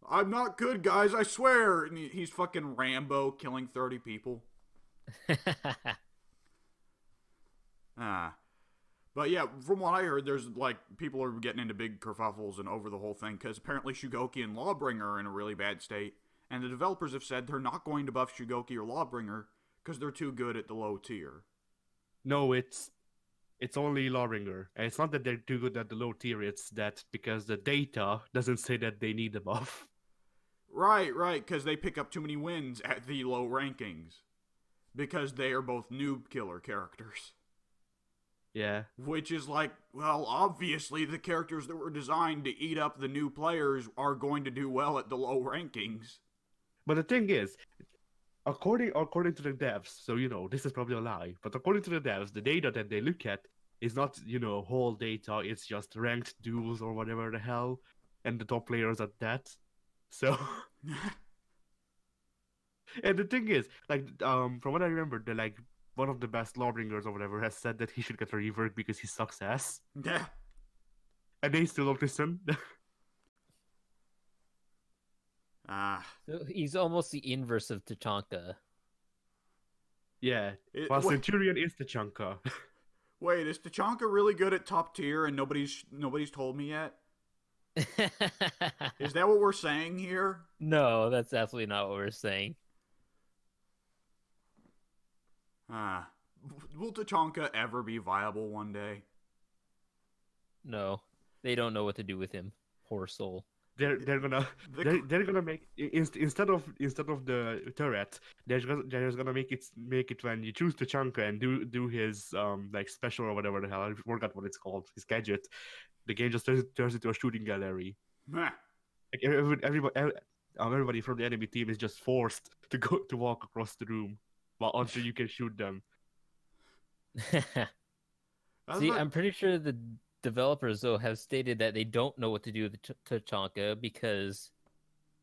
I'm not good, guys, I swear! And he's fucking Rambo killing 30 people. But yeah, from what I heard, there's like people are getting into big kerfuffles and over the whole thing because apparently Shugoki and Lawbringer are in a really bad state, and the developers have said they're not going to buff Shugoki or Lawbringer because they're too good at the low tier. No, it's only Lawbringer, and it's not that they're too good at the low tier. It's that because the data doesn't say that they need a buff. Right, because they pick up too many wins at the low rankings because they are both noob killer characters. Yeah. Which is like, well, obviously the characters that were designed to eat up the new players are going to do well at the low rankings. But the thing is, according to the devs, so, you know, this is probably a lie, but according to the devs, the data that they look at is not, you know, whole data, it's just ranked duels or whatever the hell, and the top players at that. So... And the thing is, like, from what I remember, like, one of the best Lawbringers or whatever has said that he should get a rework because he sucks ass. Yeah. And they still don't listen. So he's almost the inverse of Tachanka. Yeah. While Centurion is Tachanka. Wait, is Tachanka really good at top tier and nobody's told me yet? Is that what we're saying here? No, that's absolutely not what we're saying. Will Tachanka ever be viable one day? No, they don't know what to do with him. Poor soul. They're gonna make instead of the turret, they're just gonna make it when you choose Tachanka and do his like special or whatever the hell, I forgot what it's called, his gadget. The game just turns into a shooting gallery. Like everybody from the enemy team is just forced to walk across the room until you can shoot them. See, I'm pretty sure the developers, though, have stated that they don't know what to do with Tachanka because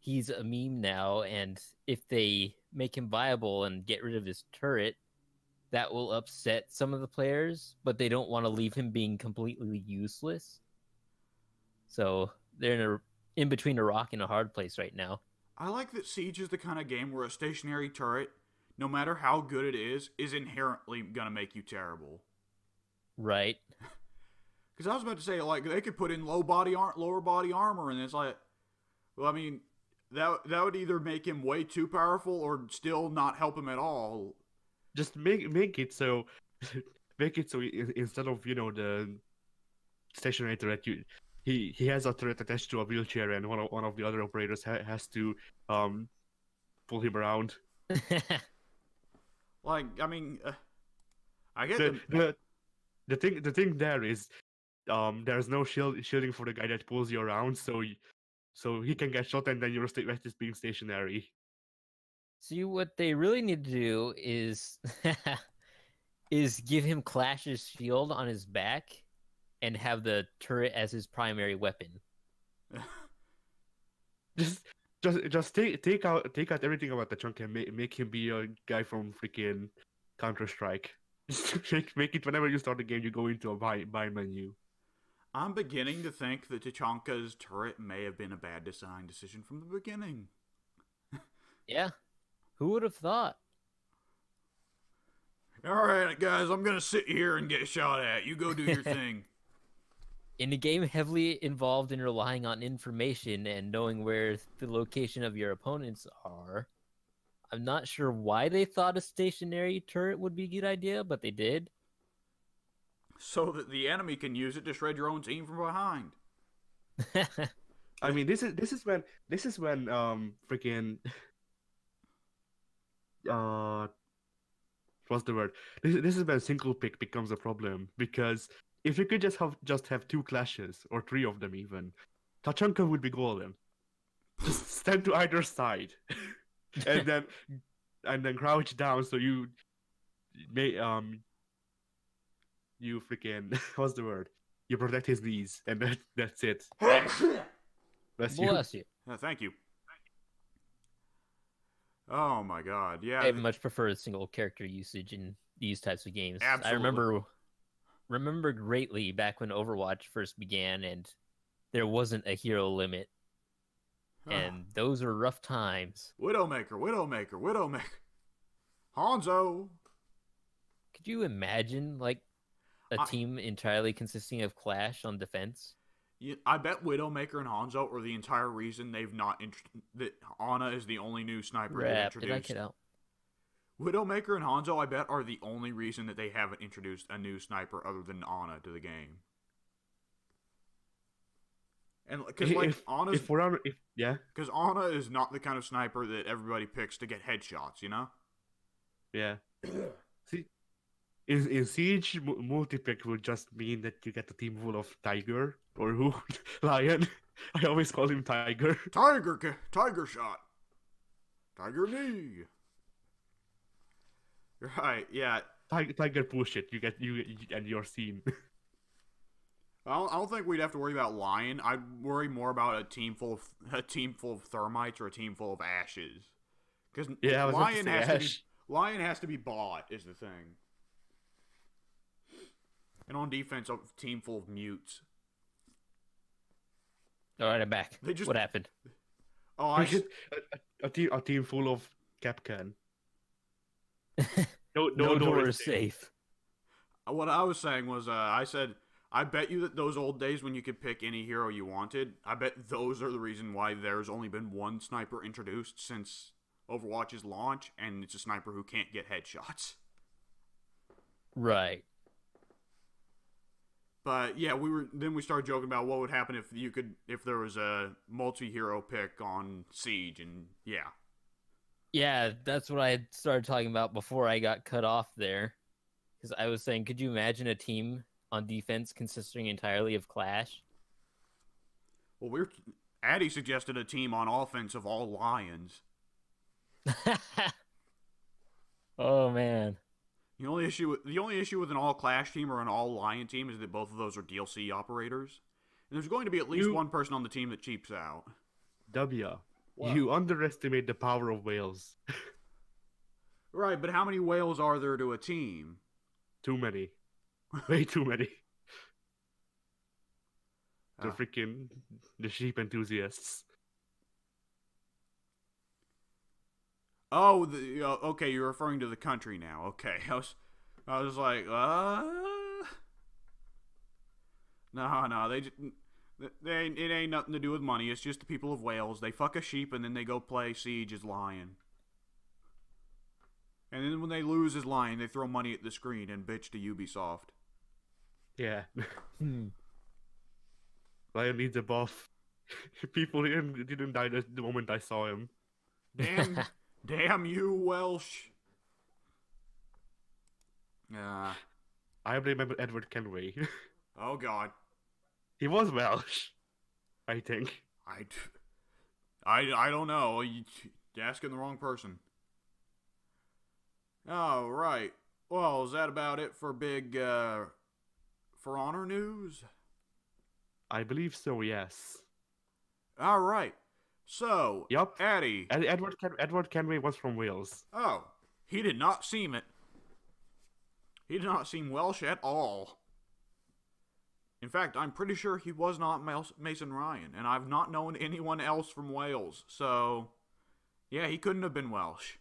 he's a meme now, and if they make him viable and get rid of his turret, that will upset some of the players, but they don't want to leave him being completely useless. So they're in between a rock and a hard place right now. I like that Siege is the kind of game where a stationary turret, no matter how good it is inherently gonna make you terrible. Right. Because I was about to say, like, they could put in lower body armor, and it's like, well, I mean, that would either make him way too powerful or still not help him at all. Just make it so, instead of, you know, the stationary turret, he has a turret attached to a wheelchair, and one of the other operators has to pull him around. Like, I mean, I get the thing there is, there's no shielding for the guy that pulls you around, so he can get shot and then your rest is being stationary. See, what they really need to do is is give him Clash's shield on his back and have the turret as his primary weapon. Just take out everything about the chunk and make him be a guy from freaking Counter-Strike. Make it whenever you start the game, you go into a buy menu. I'm beginning to think that Tachanka's turret may have been a bad design decision from the beginning. Yeah. Who would have thought? Alright, guys, I'm gonna sit here and get shot at. You go do your thing. In a game heavily involved in relying on information and knowing where the location of your opponents are, I'm not sure why they thought a stationary turret would be a good idea, but they did. So that the enemy can use it to shred your own team from behind. I mean, this is when freaking what's the word? This is when single pick becomes a problem, because if you could just have 2 clashes or 3 of them even, Tachanka would be golden. Just stand to either side, and then crouch down so you may you freaking what's the word? You protect his knees, and that's it. Bless you. Bless you. Thank you. Oh my god, yeah. I much prefer single character usage in these types of games. Absolutely. I remember greatly back when Overwatch first began and there wasn't a hero limit. And those are rough times. Widowmaker. Hanzo. Could you imagine, like, a team entirely consisting of Clash on defense? I bet Widowmaker and Hanzo are the entire reason they've not that Ana is the only new sniper they've introduced. Did I get out? Widowmaker and Hanzo, I bet, are the only reason that they haven't introduced a new sniper other than Ana to the game. And because because Ana is not the kind of sniper that everybody picks to get headshots, you know? Yeah. See, in Siege, multi-pick would just mean that you get a team full of Tiger or who? Lion. I always call him Tiger. Tiger shot. Tiger knee. Right, yeah. Tiger push it. You and you're seen. I don't think we'd have to worry about Lion. I'd worry more about a team full of Thermites or a team full of Ashes. Because Lion has to be bought is the thing. And on defense, a team full of Mutes. All right, I'm back. What happened? Oh, a team full of Capcan. No door is safe. What I was saying was, I said, I bet you that those old days when you could pick any hero you wanted, I bet those are the reason why there's only been one sniper introduced since Overwatch's launch, and it's a sniper who can't get headshots. Right. But yeah, we started joking about what would happen if there was a multi-hero pick on Siege, and yeah. Yeah, that's what I started talking about before I got cut off there. Because I was saying, could you imagine a team on defense consisting entirely of Clash? Well, Addy suggested a team on offense of all Lions. Oh man. The only issue with an all Clash team or an all Lion team is that both of those are DLC operators. And there's going to be at least one person on the team that cheaps out. W. Wow. You underestimate the power of whales. Right, but how many whales are there to a team? Too many. Way too many. The sheep enthusiasts. Oh, okay, you're referring to the country now. Okay, I was like, no, it ain't nothing to do with money. It's just the people of Wales. They fuck a sheep and then they go play Siege as Lion. And then when they lose as Lion, they throw money at the screen and bitch to Ubisoft. Yeah. Lion needs a buff. People didn't die the moment I saw him. Damn you, Welsh. I remember Edward Kenway. Oh God. He was Welsh, I think. I don't know. You're asking the wrong person. All right. Well, is that about it for big For Honor news? I believe so, yes. All right. So, Yup. Addy. Edward Kenway was from Wales. Oh, he did not seem it. He did not seem Welsh at all. In fact, I'm pretty sure he was not Mason Ryan, and I've not known anyone else from Wales, so yeah, he couldn't have been Welsh.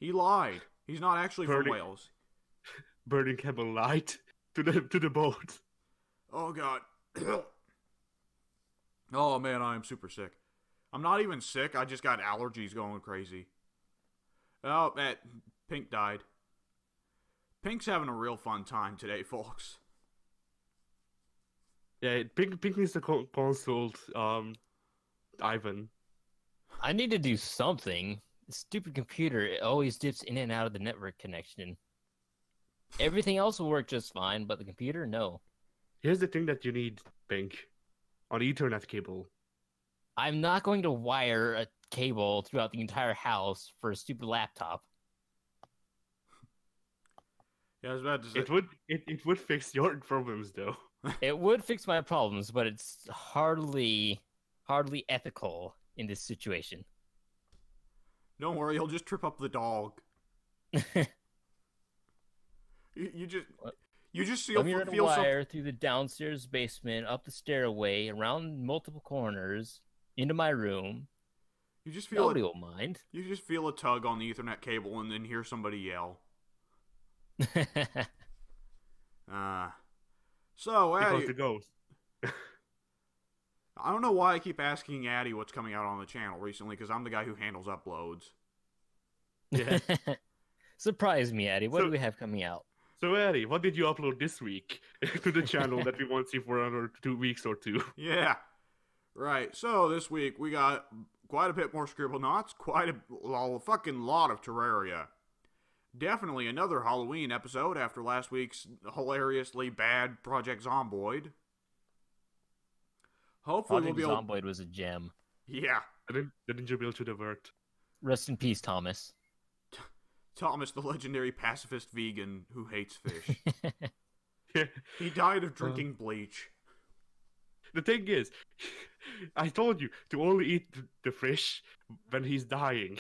He lied. He's not actually from Wales. Burning Campbell lied to the boat. Oh God. Oh man, I am super sick. I'm not even sick, I just got allergies going crazy. Oh, Pink died. Pink's having a real fun time today, folks. Yeah, Pink needs to consult Ivan. I need to do something. The stupid computer, it always dips in and out of the network connection. Everything else will work just fine, but the computer, no. Here's the thing that you need, Pink. An Ethernet cable. I'm not going to wire a cable throughout the entire house for a stupid laptop. Yeah, I was about to say. It would fix your problems, though. It would fix my problems, but it's hardly ethical in this situation. Don't worry, you'll just trip up the dog. you just feel wire through the downstairs basement, up the stairway, around multiple corners, into my room. You just feel nobody will mind. You just feel a tug on the Ethernet cable and then hear somebody yell. So Addy, because the ghost. I don't know why I keep asking Addy what's coming out on the channel recently, because I'm the guy who handles uploads. Yeah. Surprise me, Addy. What do we have coming out? So Addy, what did you upload this week to the channel that we won't see for another 2 weeks or 2? Yeah. Right. So this week we got quite a bit more Scribblenauts, quite a fucking lot of Terraria. Definitely another Halloween episode after last week's hilariously bad Project Zomboid. Hopefully Project Zomboid was a gem. Yeah. The Ninja Bill should have worked. Rest in peace, Thomas. Thomas, the legendary pacifist vegan who hates fish. He died of drinking bleach. The thing is, I told you to only eat the fish when he's dying.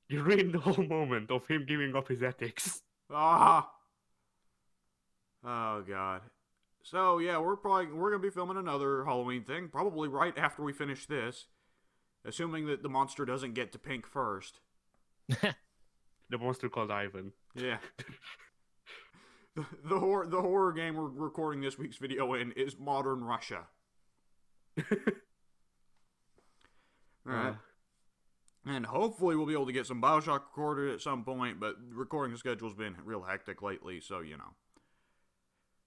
You ruined the whole moment of him giving up his ethics. Ah! Oh, God. So, yeah, we're gonna be filming another Halloween thing, probably right after we finish this. Assuming that the monster doesn't get to Pink first. The monster called Ivan. Yeah. The horror game we're recording this week's video in is Modern Russia. Alright. And hopefully we'll be able to get some Bioshock recorded at some point, but recording schedule's been real hectic lately, so you know.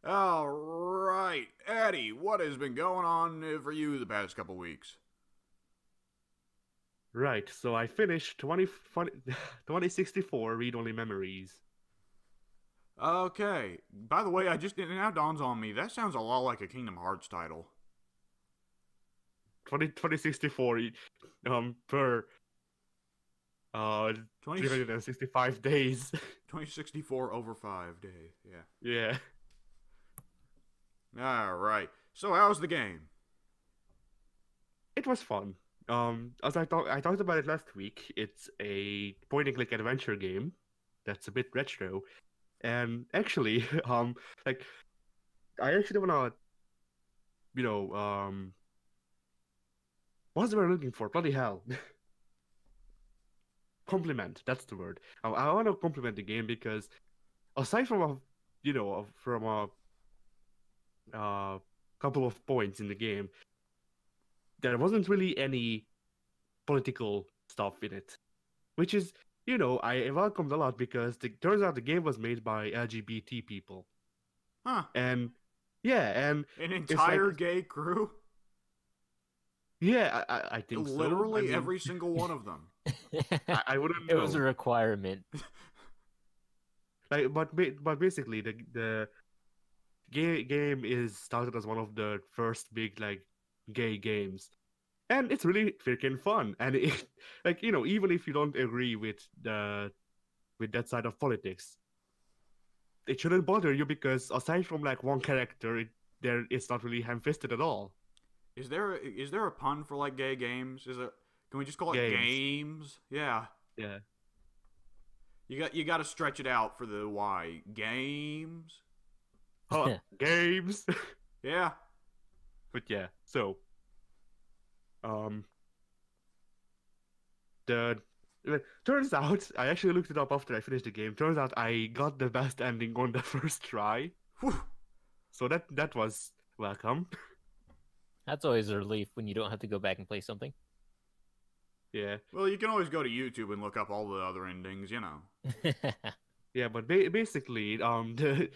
Alright, Addy, what has been going on for you the past couple weeks? Right, so I finished 2064 Read-Only Memories. Okay. By the way, it now dawns on me, that sounds a lot like a Kingdom Hearts title. 2064 per 365 days. 2064 over 5 days, yeah. Yeah. Alright. So how's the game? It was fun. As I talked about it last week, it's a point-and-click adventure game that's a bit retro. And actually, I actually wanna, what's the word I'm looking for? Bloody hell. Compliment, that's the word. I want to compliment the game because aside from a couple of points in the game, there wasn't really any political stuff in it, which is, I welcomed a lot because it turns out the game was made by LGBT people. Huh. And yeah, and an entire gay crew? Yeah, I think literally every single one of them. I wouldn't know. It was a requirement. Like, but basically, the game is started as one of the first big like gay games, and it's really freaking fun. And it, like even if you don't agree with that side of politics, it shouldn't bother you because aside from like one character, it's not really ham-fisted at all. Is there a pun for like gay games? Is it? Can we just call it Games. games? Yeah. Yeah. You got to stretch it out for the Y. Games. Huh, games. Yeah. But yeah, so um the turns out I actually looked it up after I finished the game. Turns out I got the best ending on the first try. Whew. So that was welcome. That's always a relief when you don't have to go back and play something. Yeah. Well, you can always go to YouTube and look up all the other endings, you know. Yeah, but basically the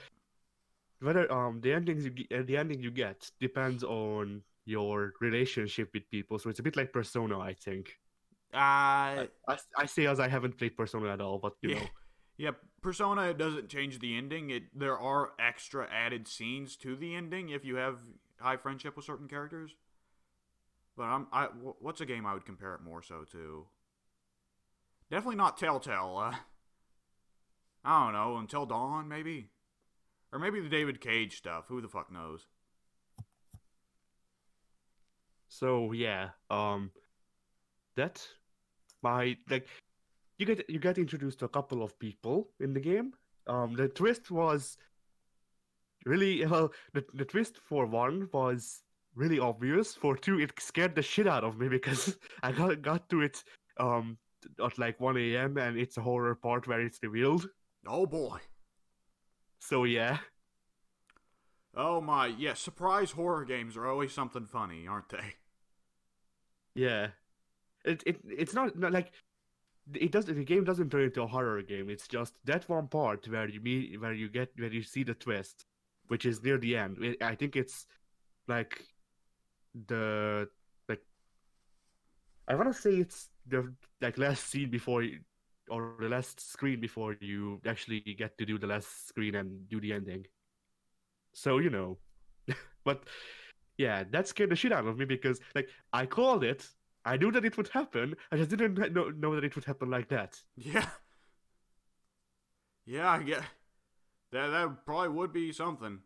whether the the ending you get depends on your relationship with people. So it's a bit like Persona, I think. I say as I haven't played Persona at all, but you know. Yeah, Persona, it doesn't change the ending. There are extra added scenes to the ending if you have high friendship with certain characters. But what's a game I would compare it more so to? Definitely not Telltale. I don't know, Until Dawn maybe, or maybe the David Cage stuff. Who the fuck knows? So yeah, that my like you get introduced to a couple of people in the game. The twist was really well. The twist for one was really obvious. For two, it scared the shit out of me because I got to it at like 1 a.m. and it's a horror part where it's revealed. Oh boy. So yeah. Oh my, yeah, surprise horror games are always something funny, aren't they? Yeah. It's not like it does the game doesn't turn into a horror game. It's just that one part where you see the twist, which is near the end. I think it's like the like I want to say it's the like last scene before or the last screen before you actually get to do the last screen and do the ending. So but yeah, that scared the shit out of me because like I called it. I knew that it would happen. I just didn't know that it would happen like that. Yeah. Yeah, I get that probably would be something.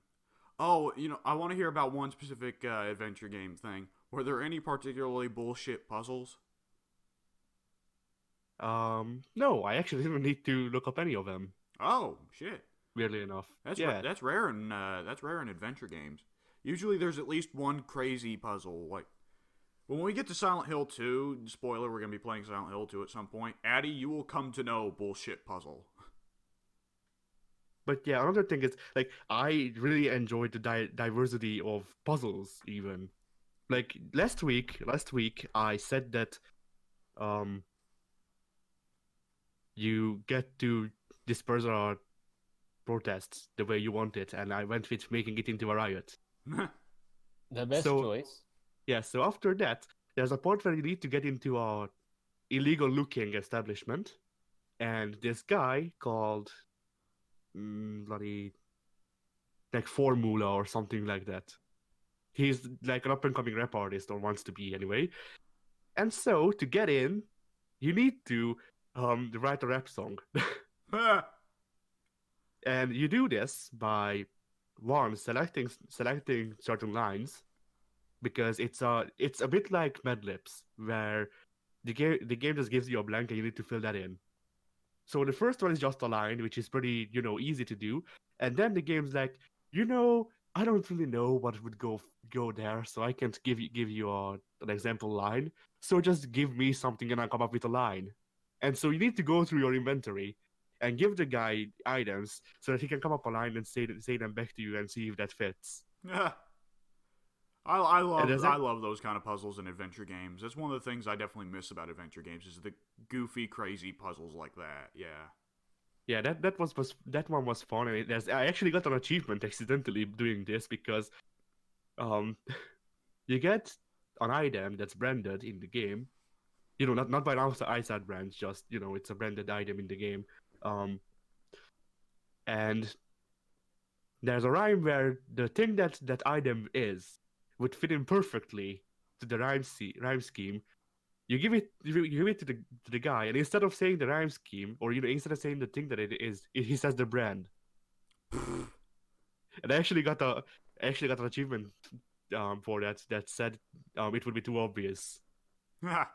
Oh, I want to hear about one specific adventure game thing. Were there any particularly bullshit puzzles? No, I actually didn't need to look up any of them. Oh shit! Weirdly enough, that's yeah, that's rare in adventure games. Usually, there's at least one crazy puzzle. Like when we get to Silent Hill 2, spoiler, we're gonna be playing Silent Hill 2 at some point. Addy, you will come to know bullshit puzzle. But yeah, another thing is like I really enjoyed the diversity of puzzles. Even like last week, I said that you get to disperse our protests the way you want it, and I went with making it into a riot. The best choice. Yeah, so after that, there's a part where you need to get into a illegal-looking establishment, and this guy called bloody like Formula or something like that. He's like an up-and-coming rap artist, or wants to be anyway. And so to get in, you need to write a rap song. And you do this by one selecting certain lines, because it's a bit like Mad Libs, where the game just gives you a blank and you need to fill that in. So the first one is just a line, which is pretty easy to do, and then the game's like, I don't really know what would go there, so I can't give you an example line. So just give me something and I'll come up with a line. And so you need to go through your inventory and give the guy items so that he can come up a line and say them back to you and see if that fits. Yeah. I love those kind of puzzles in adventure games. That's one of the things I definitely miss about adventure games is the goofy, crazy puzzles like that. Yeah. Yeah, that one was fun, and I actually got an achievement accidentally doing this because, you get an item that's branded in the game, not by an outside brand, just it's a branded item in the game, and there's a rhyme where the thing that that item is would fit in perfectly to the rhyme scheme. You give it to the guy, and instead of saying the rhyme scheme, or instead of saying the thing that it is, he says the brand. And I actually got an achievement for that said it would be too obvious. All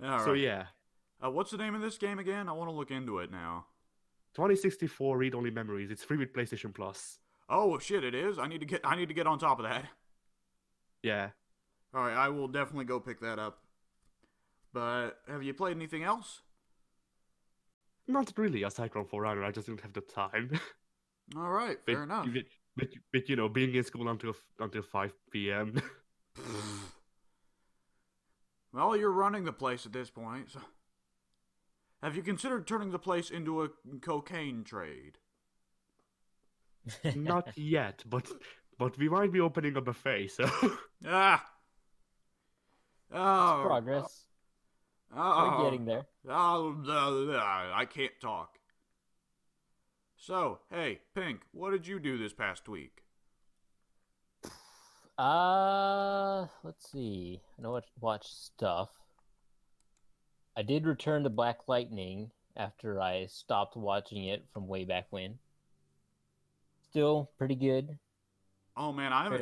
So right. yeah, What's the name of this game again? I want to look into it now. 2064 read-only memories. It's free with PlayStation Plus. Oh shit, it is. I need to get on top of that. Yeah. All right, I will definitely go pick that up. But have you played anything else? Not really aside from For Honor. I just didn't have the time. All right, fair enough. But being in school until 5 p.m. Well, you're running the place at this point. So. Have you considered turning the place into a cocaine trade? Not yet, but we might be opening a buffet, so. Ah. Oh. Progress. Oh. We're getting there. I can't talk. So, hey, Pink, what did you do this past week? Let's see. I know what watch stuff. I did return to Black Lightning after I stopped watching it from way back when. Still pretty good. Oh man, I haven't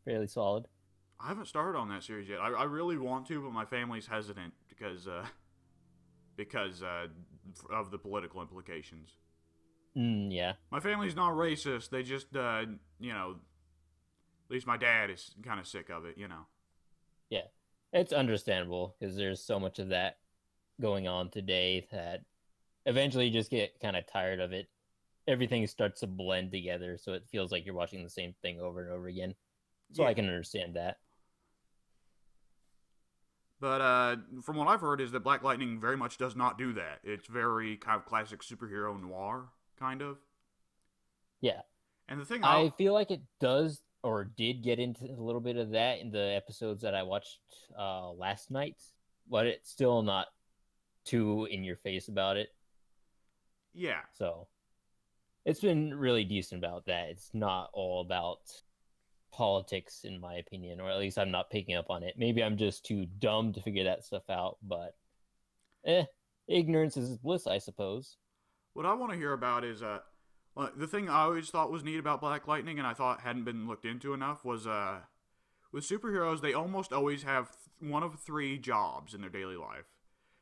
fairly solid. I haven't started on that series yet. I really want to, but my family's hesitant because of the political implications. Yeah. My family's not racist. They just, at least my dad is kind of sick of it, Yeah. It's understandable because there's so much of that going on today that eventually you just get kind of tired of it. Everything starts to blend together, so it feels like you're watching the same thing over and over again. So yeah. I can understand that. But from what I've heard is that Black Lightning very much does not do that. It's very kind of classic superhero noir, kind of. Yeah. And the thing I feel like it does or did get into a little bit of that in the episodes that I watched last night, but it's still not too in your face about it. Yeah. So it's been really decent about that. It's not all about politics, in my opinion, or at least I'm not picking up on it. Maybe I'm just too dumb to figure that stuff out, but ignorance is bliss, I suppose. What I want to hear about is the thing I always thought was neat about Black Lightning, and I thought hadn't been looked into enough, was with superheroes, they almost always have one of three jobs in their daily life.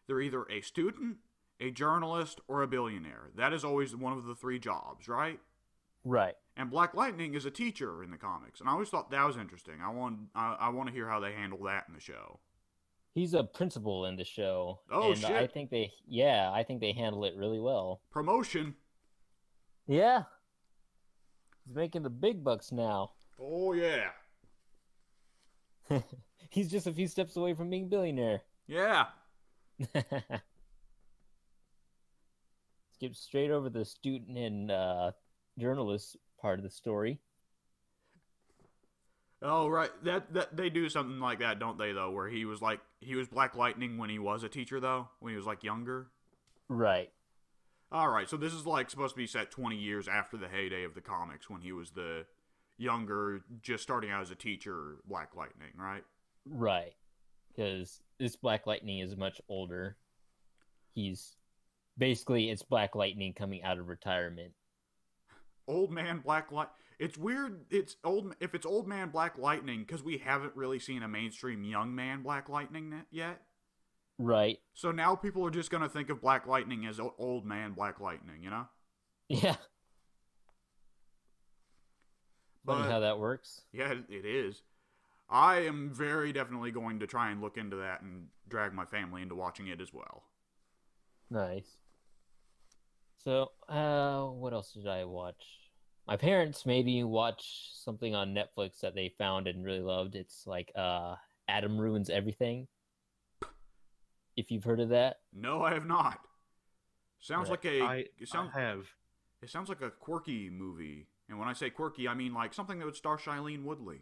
They're either a student, a journalist, or a billionaire. That is always one of the three jobs, right? Right. And Black Lightning is a teacher in the comics, and I always thought that was interesting. I want to hear how they handle that in the show. He's a principal in the show. Oh, and shit. I think they handle it really well. Promotion. Yeah. He's making the big bucks now. Oh, yeah. He's just a few steps away from being billionaire. Yeah. Skip straight over the student and journalist part of the story. Oh, right. That they do something like that, don't they, though, where he was Black Lightning when he was a teacher, though, when he was younger. Right. All right, so this is supposed to be set 20 years after the heyday of the comics when he was the younger, just starting out as a teacher, Black Lightning, right? Right. Because this Black Lightning is much older. It's Black Lightning coming out of retirement. Old man Black Light. It's weird. If it's old man Black Lightning, because we haven't really seen a mainstream young man Black Lightning yet. Right. So now people are just going to think of Black Lightning as old man Black Lightning, Yeah. But, funny how that works. Yeah, it is. I am very definitely going to try and look into that and drag my family into watching it as well. Nice. So, what else did I watch? My parents made me watch something on Netflix that they found and really loved. It's Adam Ruins Everything. If you've heard of that. No, I have not. Sounds like I have. It sounds like a quirky movie. And when I say quirky, I mean something that would star Shailene Woodley.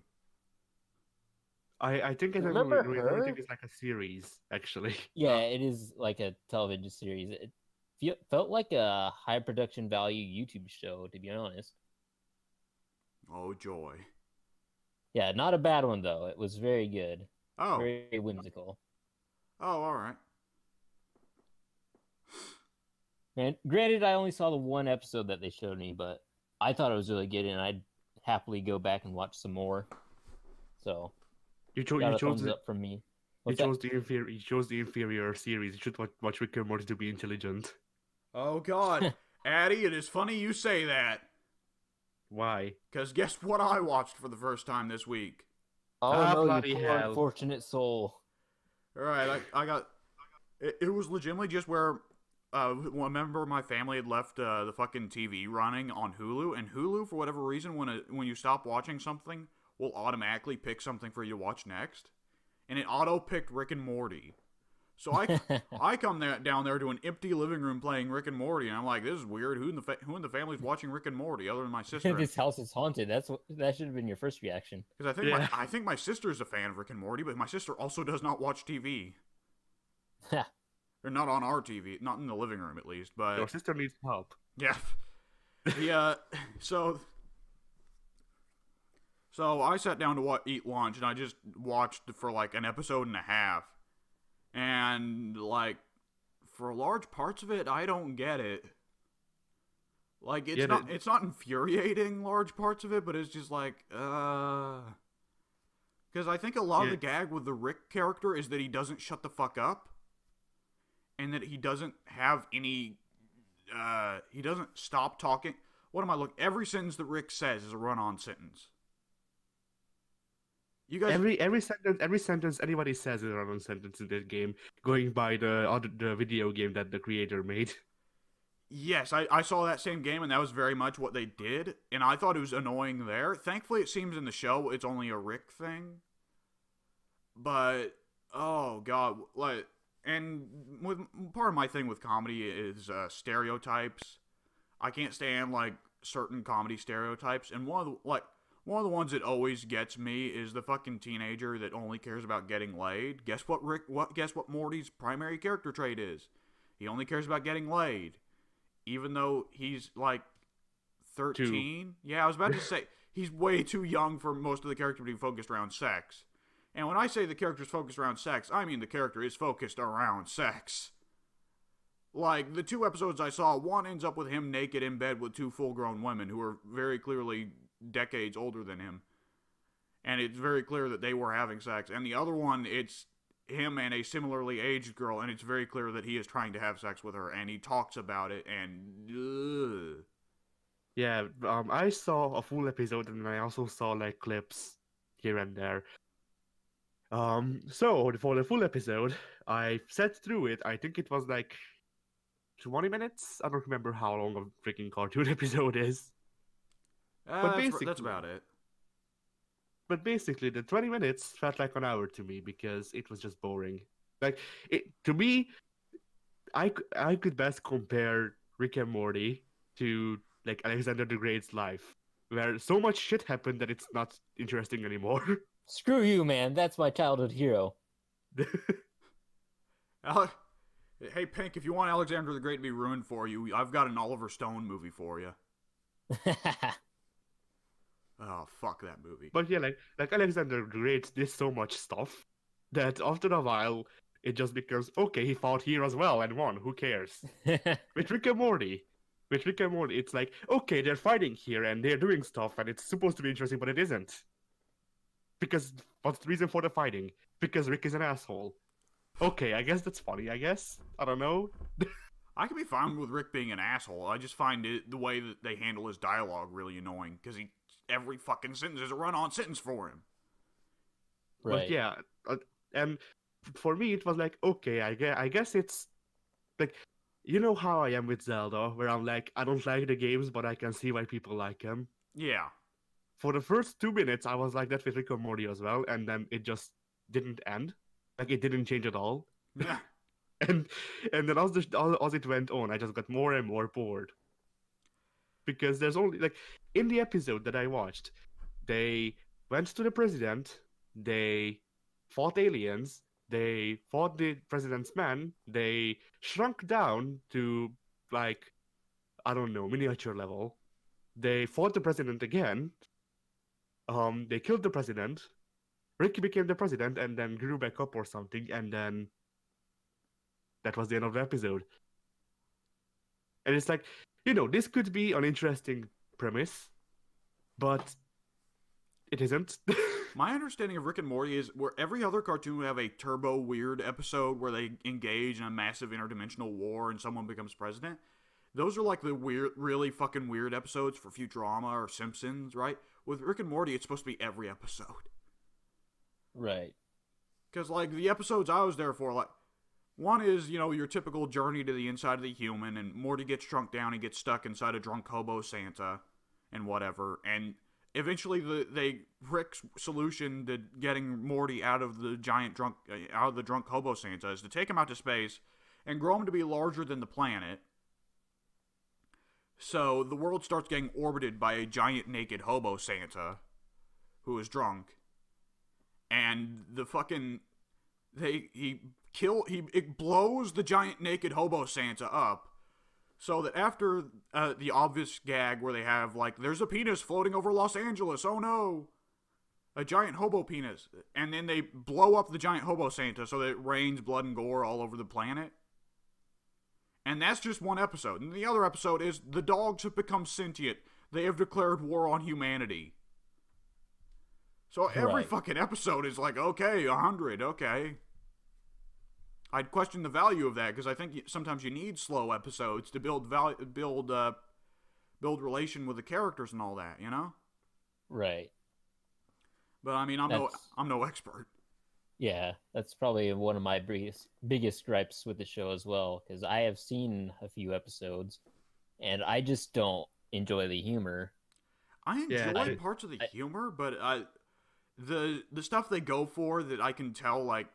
I think it's Remember her? I think it's like a series, actually. Yeah, it is like a television series. It felt like a high production value YouTube show, to be honest. Oh joy. Yeah, not a bad one though. It was very good, Oh. very whimsical. Oh, all right. And granted, I only saw the one episode that they showed me, but I thought it was really good, and I'd happily go back and watch some more. So, You got a chose thumbs up from me. you What's that? chose the inferior. You chose the inferior series. You should watch Rick and Morty to be intelligent. Oh God, Addy, it is funny you say that. Why? Cause guess what I watched for the first time this week. Oh Ah, no, bloody you poor hell. unfortunate soul. All right, I got. It was legitimately just where one member of my family had left the fucking TV running on Hulu, and Hulu, for whatever reason, when you stop watching something, will automatically pick something for you to watch next, and it auto picked Rick and Morty. So I come down there to an empty living room playing Rick and Morty, and I'm like, this is weird. Who in the family's watching Rick and Morty other than my sister? This house is haunted. That should have been your first reaction. Because I think my sister's a fan of Rick and Morty, but my sister also does not watch TV. Or not on our TV, not in the living room at least. But Your sister needs help. yeah, yeah. So I sat down to eat lunch, and I just watched for like an episode and a half, and like for large parts of it, I don't get it. Like it's not infuriating large parts of it, but it's just like because I think a lot of the gag with the Rick character is that he doesn't shut the fuck up, and that he doesn't have any he doesn't stop talking. What am I looking? Every sentence that Rick says is a run-on sentence. You guys, every sentence anybody says is a run-on sentence in this game, going by the video game that the creator made. Yes, I saw that same game, and that was very much what they did, and I thought it was annoying there. Thankfully, it seems in the show it's only a Rick thing. But oh god, like, and with part of my thing with comedy is stereotypes. I can't stand like certain comedy stereotypes, and one of the ones that always gets me is the fucking teenager that only cares about getting laid. Guess what Morty's primary character trait is? He only cares about getting laid. Even though he's like 13. Yeah, I was about to say he's way too young for most of the character to be focused around sex. And when I say the character's focused around sex, I mean the character is focused around sex. Like, the 2 episodes I saw, one ends up with him naked in bed with 2 full-grown women who are very clearly decades older than him. And it's very clear that they were having sex. And the other one, it's him and a similarly aged girl, and it's very clear that he is trying to have sex with her, and he talks about it, and Yeah, I saw a full episode, and I also saw like clips here and there. So for the full episode, I sat through it. I think it was like 20 minutes. I don't remember how long a freaking cartoon episode is. But that's about it. But basically, the 20 minutes felt like an hour to me because it was just boring. Like, to me, I could best compare Rick and Morty to like Alexander the Great's life, where so much shit happened that it's not interesting anymore. Screw you, man. That's my childhood hero. Hey, Pink, if you want Alexander the Great to be ruined for you, I've got an Oliver Stone movie for you. Oh, fuck that movie. But yeah, like Alexander the Great did so much stuff that after a while it just becomes, okay, he fought here as well and won, who cares? With Rick and Morty, it's like, okay, they're fighting here and they're doing stuff and it's supposed to be interesting, but it isn't. Because what's the reason for the fighting? Because Rick is an asshole. Okay, I guess that's funny, I guess. I don't know. I can be fine with Rick being an asshole. I just find the way that they handle his dialogue really annoying, because every fucking sentence is a run-on sentence for him. Right. But yeah, and for me it was like, okay, I guess it's like, you know how I am with Zelda, where I'm like, I don't like the games, but I can see why people like them. Yeah. For the first 2 minutes, I was like that with Rick and Morty as well, and then it just didn't end. Like, it didn't change at all. Yeah. and then as it went on, I just got more and more bored. Because there's only, like, in the episode that I watched, they went to the president, they fought aliens, they fought the president's men, they shrunk down to like, I don't know, miniature level. They fought the president again. They killed the president. Rick became the president and then grew back up or something, and then that was the end of the episode. And it's like, this could be an interesting premise, but it isn't. My understanding of Rick and Morty is where every other cartoon would have a turbo weird episode where they engage in a massive interdimensional war and someone becomes president. Those are like the weird, really fucking weird episodes for Futurama or Simpsons, right? With Rick and Morty, it's supposed to be every episode. Right. Because, like, the episodes I was there for, like, one is, your typical journey to the inside of the human, and Morty gets shrunk down and gets stuck inside a drunk hobo Santa and whatever, and eventually Rick's solution to getting Morty out of the drunk hobo Santa is to take him out to space and grow him to be larger than the planet. So the world starts getting orbited by a giant naked hobo Santa who is drunk. And the fucking it blows the giant naked hobo Santa up. So that after the obvious gag where they have, like, there's a penis floating over Los Angeles, oh no! A giant hobo penis. And then they blow up the giant hobo Santa so that it rains blood and gore all over the planet. And that's just one episode. And the other episode is the dogs have become sentient. They have declared war on humanity. So every fucking episode is like, okay, 100, okay. I'd question the value of that because I think sometimes you need slow episodes to build relation with the characters and all that, Right. But I mean, I'm no expert. Yeah, that's probably one of my biggest gripes with the show as well, because I have seen a few episodes, and I just don't enjoy the humor. I enjoy parts of the humor, but the stuff they go for that I can tell, like,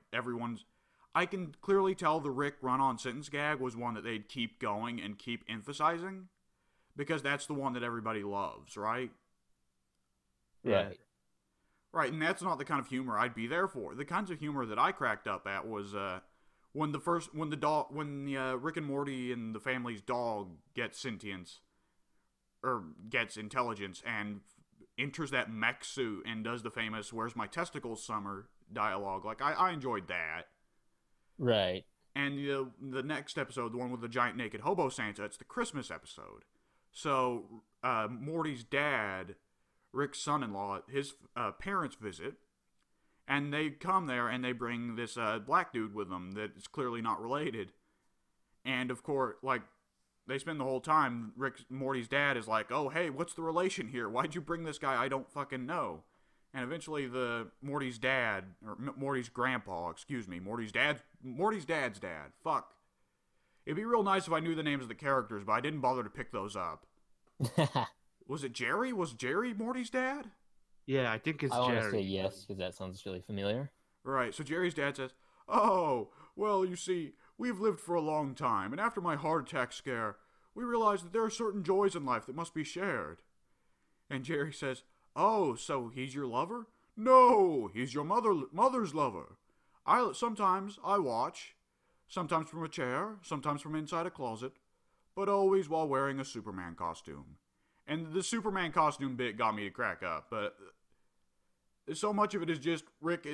I can clearly tell the Rick run-on sentence gag was one that they'd keep going and keep emphasizing, because that's the one that everybody loves, right? Right. Right, and that's not the kind of humor I'd be there for. The kinds of humor that I cracked up at was when Rick and Morty and the family's dog gets sentience, or gets intelligence, and enters that mech suit and does the famous "Where's my testicles, Summer" dialogue. Like, I enjoyed that. Right. And the next episode, the one with the giant naked hobo Santa, it's the Christmas episode. So Morty's dad, Rick's son-in-law, his parents visit, and they come there and they bring this black dude with them that is clearly not related. And of course, like, they spend the whole time, Morty's dad is like, oh, hey, what's the relation here? Why'd you bring this guy I don't fucking know? And eventually Morty's dad, or Morty's grandpa, excuse me, Morty's dad's dad, fuck. It'd be real nice if I knew the names of the characters, but I didn't bother to pick those up. Was it Jerry? Was Jerry Morty's dad? Yeah, I think it's Jerry. I want to say yes, because that sounds really familiar. Right, so Jerry's dad says, oh, well, you see, we've lived for a long time, and after my heart attack scare, we realized that there are certain joys in life that must be shared. And Jerry says, oh, so he's your lover? No, he's your mother's lover. Sometimes I watch, sometimes from a chair, sometimes from inside a closet, but always while wearing a Superman costume. And the Superman costume bit got me to crack up, but so much of it is just Rick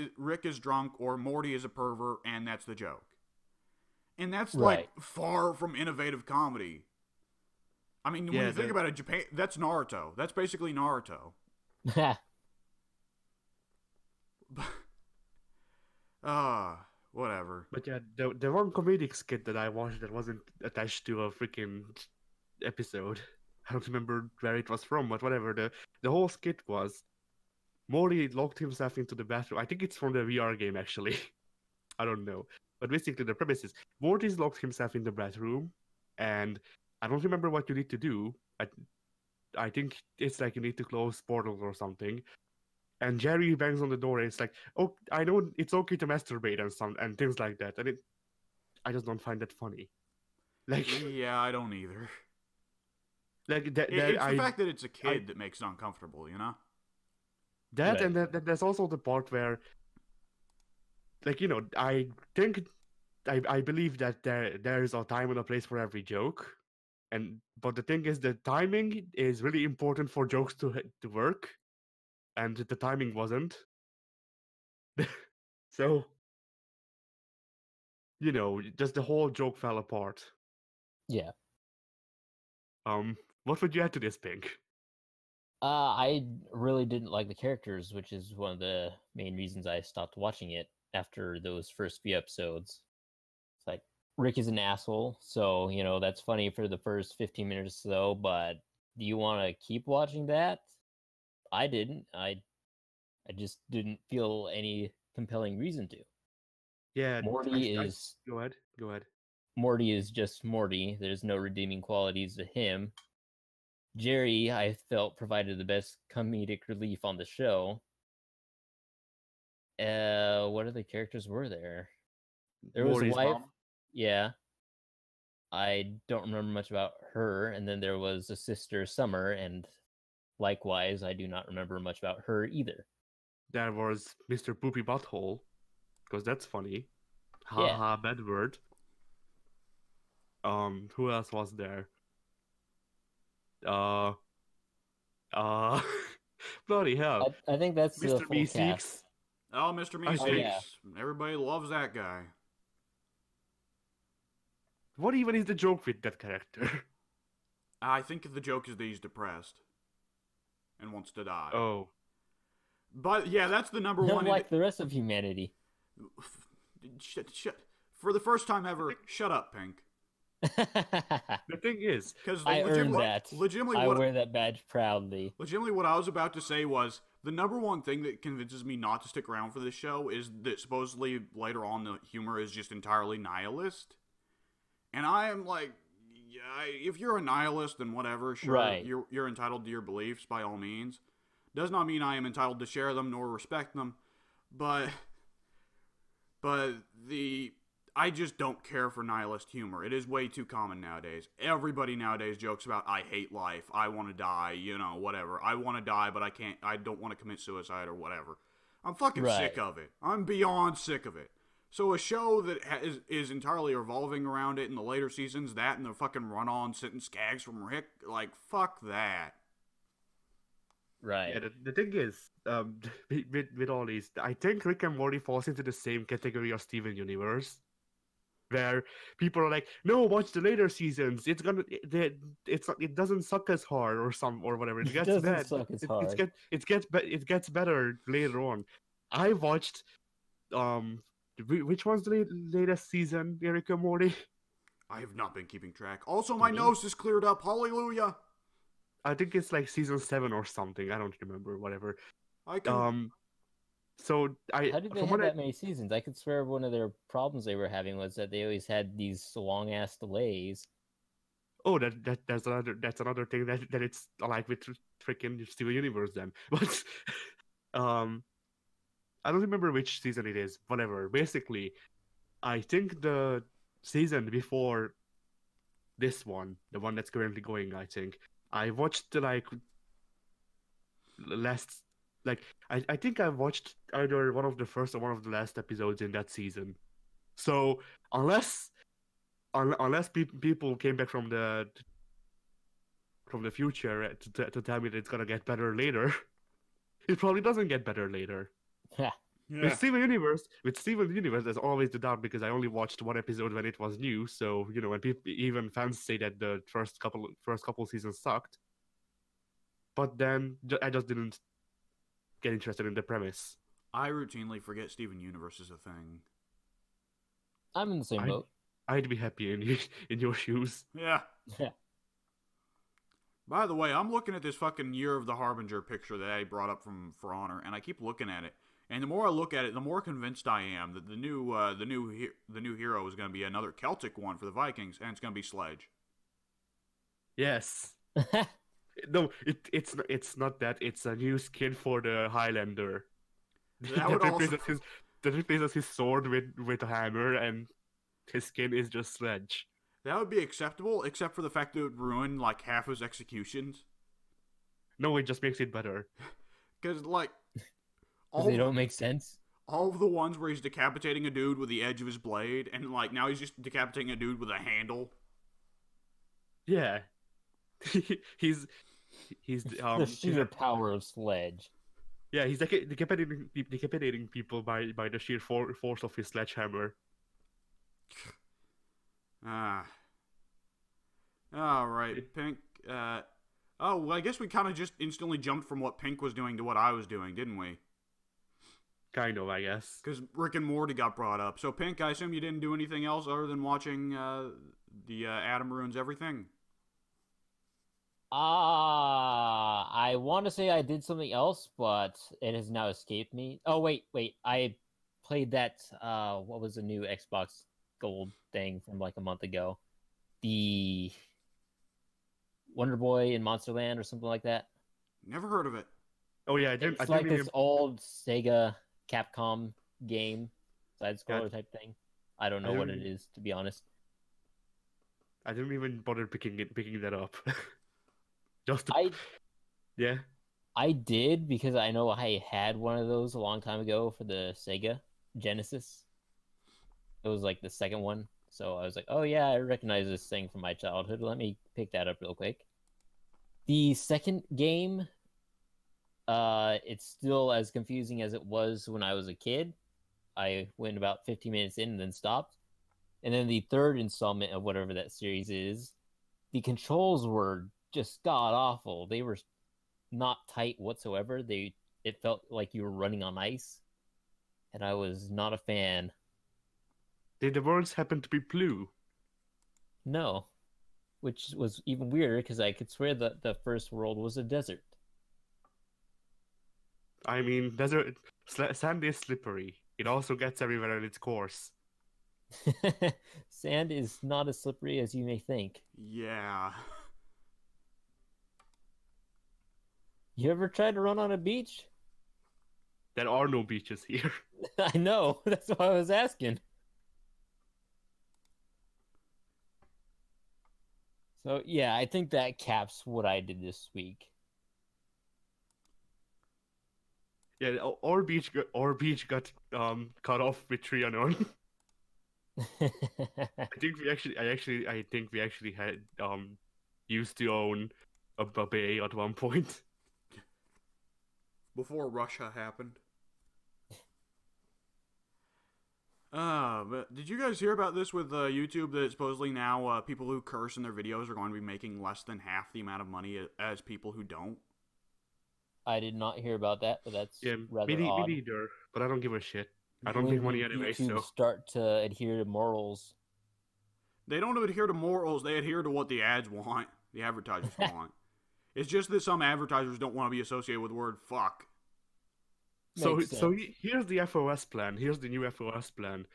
is drunk or Morty is a pervert, and that's the joke. And that's like far from innovative comedy. I mean, when you think about it, Japan, that's Naruto. That's basically Naruto. Whatever. But yeah, the one comedic skit that I watched that wasn't attached to a freaking episode. I don't remember where it was from, but whatever. The whole skit was Morty locked himself into the bathroom. I think it's from the VR game, actually. I don't know. But basically, the premise is Morty's locked himself in the bathroom, and I don't remember what you need to do. I think it's like you need to close portals or something. And Jerry bangs on the door, and it's like, oh, I know it's okay to masturbate and things like that. And I just don't find that funny. Like, yeah, I don't either. Like it's the fact that it's a kid that makes it uncomfortable, you know? That, and there's also the part where, like, I think, I believe that there is a time and a place for every joke. But the thing is, the timing is really important for jokes to work, and the timing wasn't. So, just the whole joke fell apart. Yeah. What would you add to this, Pink? I really didn't like the characters, which is one of the main reasons I stopped watching it after those first few episodes. It's like Rick is an asshole, so that's funny for the first 15 minutes or so, but do you want to keep watching that? I didn't. I just didn't feel any compelling reason to. Yeah, Morty is go ahead. Morty is just Morty. There's no redeeming qualities to him. Jerry, I felt, provided the best comedic relief on the show. What other characters were there? There was a Morty's wife. mom. Yeah. I don't remember much about her. And then there was a sister, Summer, and likewise, I do not remember much about her either. There was Mr. Poopy Butthole, because that's funny. Ha Yeah. ha, bad word. Who else was there? Bloody hell. I think that's the Mr. full Meeseeks. cast. Oh, Mr. I Meeseeks. think- yeah. Everybody loves that guy. What even is the joke with that character? I think the joke is that he's depressed and wants to die. Oh. But yeah, that's the number one. Like the rest of humanity. Shut. For the first time ever, shut up, Pink. The thing is, Because I earned that. Legitimately, I wear that badge proudly. Legitimately, what I was about to say was the number one thing that convinces me not to stick around for this show is that supposedly later on the humor is just entirely nihilist. And I am like, yeah, if you're a nihilist, then whatever, sure, Right. you're entitled to your beliefs by all means. Does not mean I am entitled to share them nor respect them, but I just don't care for nihilist humor. It is way too common nowadays. Everybody nowadays jokes about I hate life, I want to die, whatever. I want to die, but I don't want to commit suicide or whatever. I'm fucking sick of it. I'm beyond sick of it. So a show that is entirely revolving around it in the later seasons, that and the fucking run-on sentence gags from Rick, like, fuck that. Right. yeah, the thing is, with all these, I think Rick and Morty falls into the same category of Steven Universe, where people are like, "No, watch the later seasons. It doesn't suck as hard or whatever. It gets doesn't bad. suck as hard. It gets better later on." I watched which one's the latest season, Rick and Morty? I have not been keeping track. Also, my nose is cleared up. Hallelujah. I think it's like season 7 or something. I don't remember. Whatever. I can. So How did they have that many seasons? I could swear one of their problems they were having was that they always had these long ass delays. Oh, that's another thing that it's like with freaking Steven Universe then. But I don't remember which season it is. Whatever. Basically, I think the season before this one, the one that's currently going, I think I watched I think I watched either one of the first or one of the last episodes in that season. So unless people came back from the future to tell me that it's gonna get better later, it probably doesn't get better later. Yeah. With Steven Universe, there's always the doubt because I only watched one episode when it was new. So when even fans say that the first couple seasons sucked, but then I just didn't get interested in the premise. I routinely forget Steven Universe is a thing. I'm in the same boat. I'd be happy in your shoes. Yeah. Yeah. By the way, I'm looking at this fucking Year of the Harbinger picture that I brought up from For Honor, and I keep looking at it. And the more I look at it, the more convinced I am that the new hero is going to be another Celtic one for the Vikings, and it's going to be Sledge. Yes. No, it's not that. It's a new skin for the Highlander. That replaces his sword with a hammer, and his skin is just Sledge. That would be acceptable, except for the fact that it would ruin like half his executions. No, it just makes it better. Because like, They don't make sense. All of the ones where he's decapitating a dude with the edge of his blade, and like now he's just decapitating a dude with a handle. Yeah. he's he's The he's sheer power of Sledge. yeah, he's like decapitating people by the sheer force of his sledgehammer. Ah. All right, Pink. Oh, well, I guess we kind of just instantly jumped from what Pink was doing to what I was doing, didn't we? Kind of, I guess. Because Rick and Morty got brought up. So, Pink, I assume you didn't do anything else other than watching the Adam Ruins Everything? I want to say I did something else, but it has now escaped me. Oh, wait. I played that, what was the new Xbox Gold thing from like a month ago? The Wonder Boy in Monsterland or something like that. Never heard of it. Oh yeah, It's like this old Sega Capcom game, side-scroller type thing. I don't know what it is, to be honest. I didn't even bother picking that up. Just to... yeah. I did because I know I had one of those a long time ago for the Sega Genesis. It was like the second one. So I was like, oh yeah, I recognize this thing from my childhood. Let me pick that up real quick. The second game, it's still as confusing as it was when I was a kid. I went about 15 minutes in and then stopped. And then the third installment of whatever that series is, the controls were just god-awful. They were not tight whatsoever. It felt like you were running on ice. And I was not a fan. Did the worlds happen to be blue? No. Which was even weirder because I could swear that the first world was a desert. I mean, sand is slippery. It also gets everywhere in its course. Sand is not as slippery as you may think. Yeah. You ever tried to run on a beach? There are no beaches here. I know. That's why I was asking. So, yeah, I think that caps what I did this week. Yeah, our beach got cut off with Tree Unknown. I think we actually had used to own a bay at one point. Before Russia happened. But did you guys hear about this with YouTube that supposedly now people who curse in their videos are going to be making less than half the amount of money as people who don't? I did not hear about that, but that's rather me odd. neither, but I don't give a shit. I don't When make money did anyway, YouTube so... start to adhere to morals? They don't adhere to morals, they adhere to what the ads want, the advertisers want. It's just that some advertisers don't want to be associated with the word fuck. So here's the FOS plan. Here's the new FOS plan.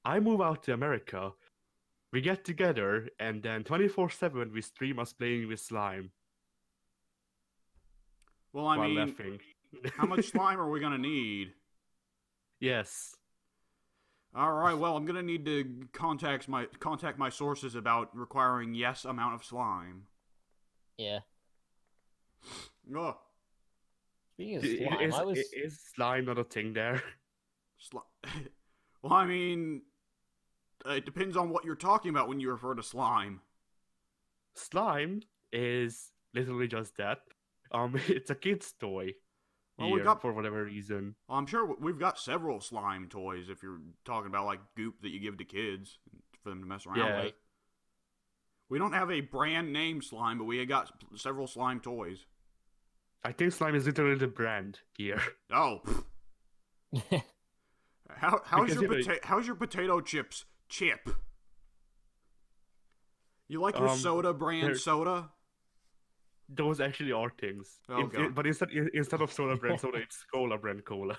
I move out to America. We get together, and then 24/7 we stream us playing with slime. Well, I mean, laughing. How much slime are we gonna need? Yes. All right. Well, I'm gonna need to contact my sources about requiring yes amount of slime. Yeah. Oh. Speaking of slime, is slime not a thing there? Well, I mean, it depends on what you're talking about when you refer to slime. Slime is literally just that. It's a kid's toy. Well, for whatever reason. Well, I'm sure we've got several slime toys if you're talking about like goop that you give to kids for them to mess around with. We don't have a brand name slime, but we got several slime toys. I think slime is literally the brand here. Oh. How's your potato chips chip? You like your soda brand soda? Those actually are things. Okay. But instead of soda brand soda, it's cola brand cola.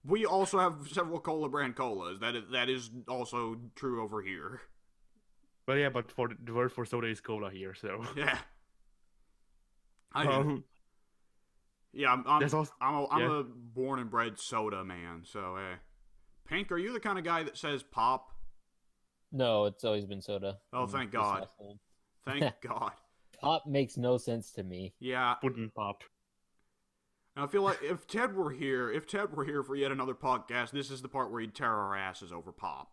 We also have several cola brand colas. That is also true over here. But yeah, but the word for soda is cola here, so yeah. Yeah, I'm a born and bred soda man. So, Pink, are you the kind of guy that says pop? No, it's always been soda. Oh, thank God! Thank God. Pop makes no sense to me. Yeah, wouldn't pop. I feel like if Ted were here for yet another podcast, this is the part where he'd tear our asses over pop.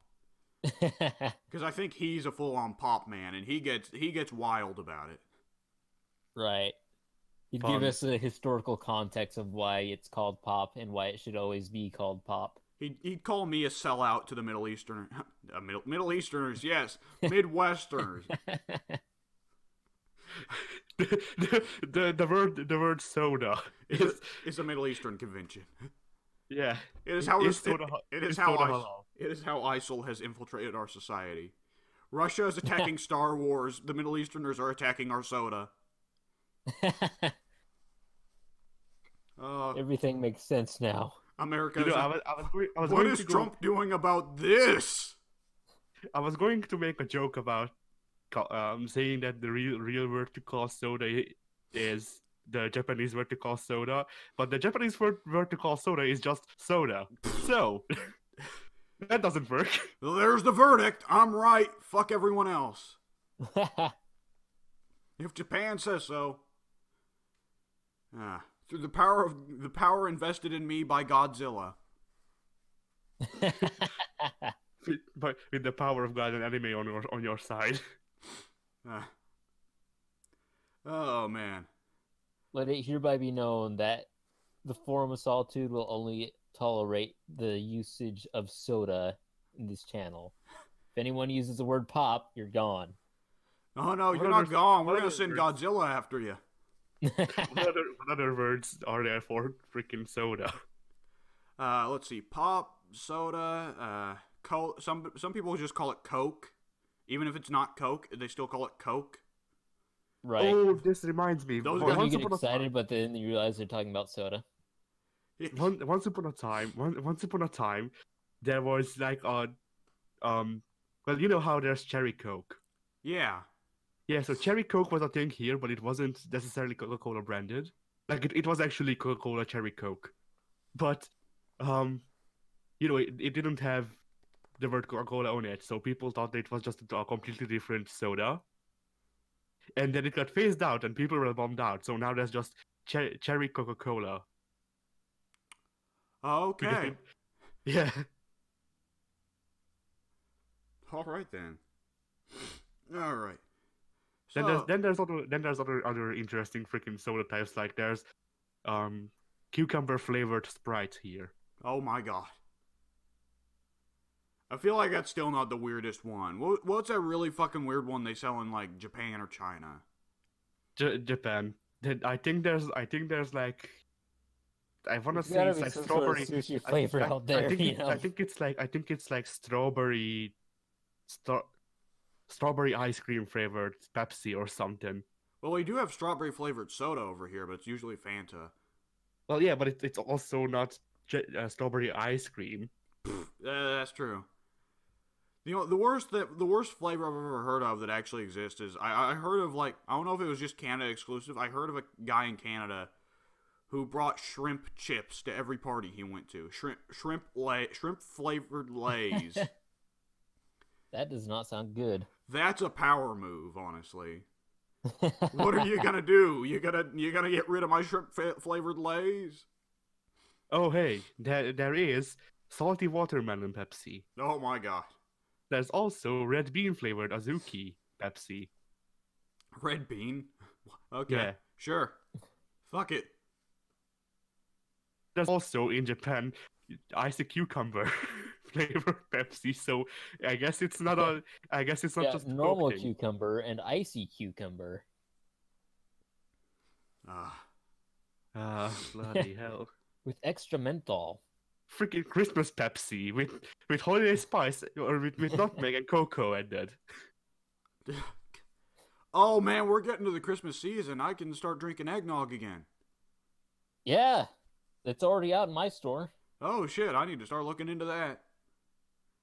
Because I think he's a full-on pop man, and he gets wild about it. Right. He'd give Fun. us a historical context of why it's called pop and why it should always be called pop. He'd call me a sellout to the Middle Eastern, Middle Easterners, yes, Midwesterners. The word soda It's a Middle Eastern convention. yeah. It is how Is soda, it is is how soda halal? it is how ISIL has infiltrated our society. Russia is attacking Star Wars. The Middle Easterners are attacking our soda. Everything makes sense now. America. You know, I was What going is to go, Trump doing about this? I was going to make a joke about saying that the real word to call soda is the Japanese word to call soda, but the Japanese word to call soda is just soda. So that doesn't work. Well, there's the verdict. I'm right. Fuck everyone else. If Japan says so. Through the power invested in me by Godzilla. But with the power of God and anime on your side. Oh man. Let it hereby be known that the Forum of Solitude will only tolerate the usage of soda in this channel. If anyone uses the word pop, you're gone. Oh no, What you're not other- gone. We're what gonna other send words? Godzilla after you. What other words are there for freaking soda? Let's see. Pop, soda, Coke. Some people just call it Coke. Even if it's not Coke, they still call it Coke. Right. Oh, this reminds me. Those Then you guys- get excited, but then you realize they're talking about soda. Once upon a time, there was like a well, you know how there's cherry Coke. Yeah. Yeah, so cherry Coke was a thing here, but it wasn't necessarily Coca-Cola branded. Like it was actually Coca-Cola cherry Coke, but you know, it didn't have the word Coca-Cola on it, so people thought that it was just a completely different soda. And then it got phased out, and people were bummed out. So now there's just cherry Coca-Cola. Okay. Yeah. All right then. All right. Then So, there's other interesting freaking soda types, like there's cucumber flavored Sprite here. oh my god. I feel like that's still not the weirdest one. What's that really fucking weird one they sell in like Japan or China? Japan. Then I think there's like I want to There's say gotta it's be like some sort of strawberry. sushi flavor out there, you know? I think it's like strawberry ice cream flavored Pepsi or something. Well, we do have strawberry flavored soda over here, but it's usually Fanta. Well, yeah, but it's also not strawberry ice cream. That's true. You know, the worst flavor I've ever heard of that actually exists is I heard of, like, I don't know if it was just Canada exclusive. I heard of a guy in Canada who brought shrimp chips to every party he went to. Shrimp flavored Lays. That does not sound good. That's a power move, honestly. What are you gonna do? You gonna get rid of my shrimp flavored Lays? Oh, hey, there is salty watermelon Pepsi. Oh my god. There's also red bean flavored Azuki Pepsi. Red bean? Okay, Yeah. sure. Fuck it. There's also in Japan icy cucumber flavored Pepsi. So I guess it's not just a normal Coke thing. cucumber and icy cucumber. Bloody hell. With extra menthol. Freaking Christmas Pepsi with holiday spice or with nutmeg and cocoa added. Oh man, we're getting to the Christmas season. I can start drinking eggnog again. Yeah, it's already out in my store. Oh shit, I need to start looking into that.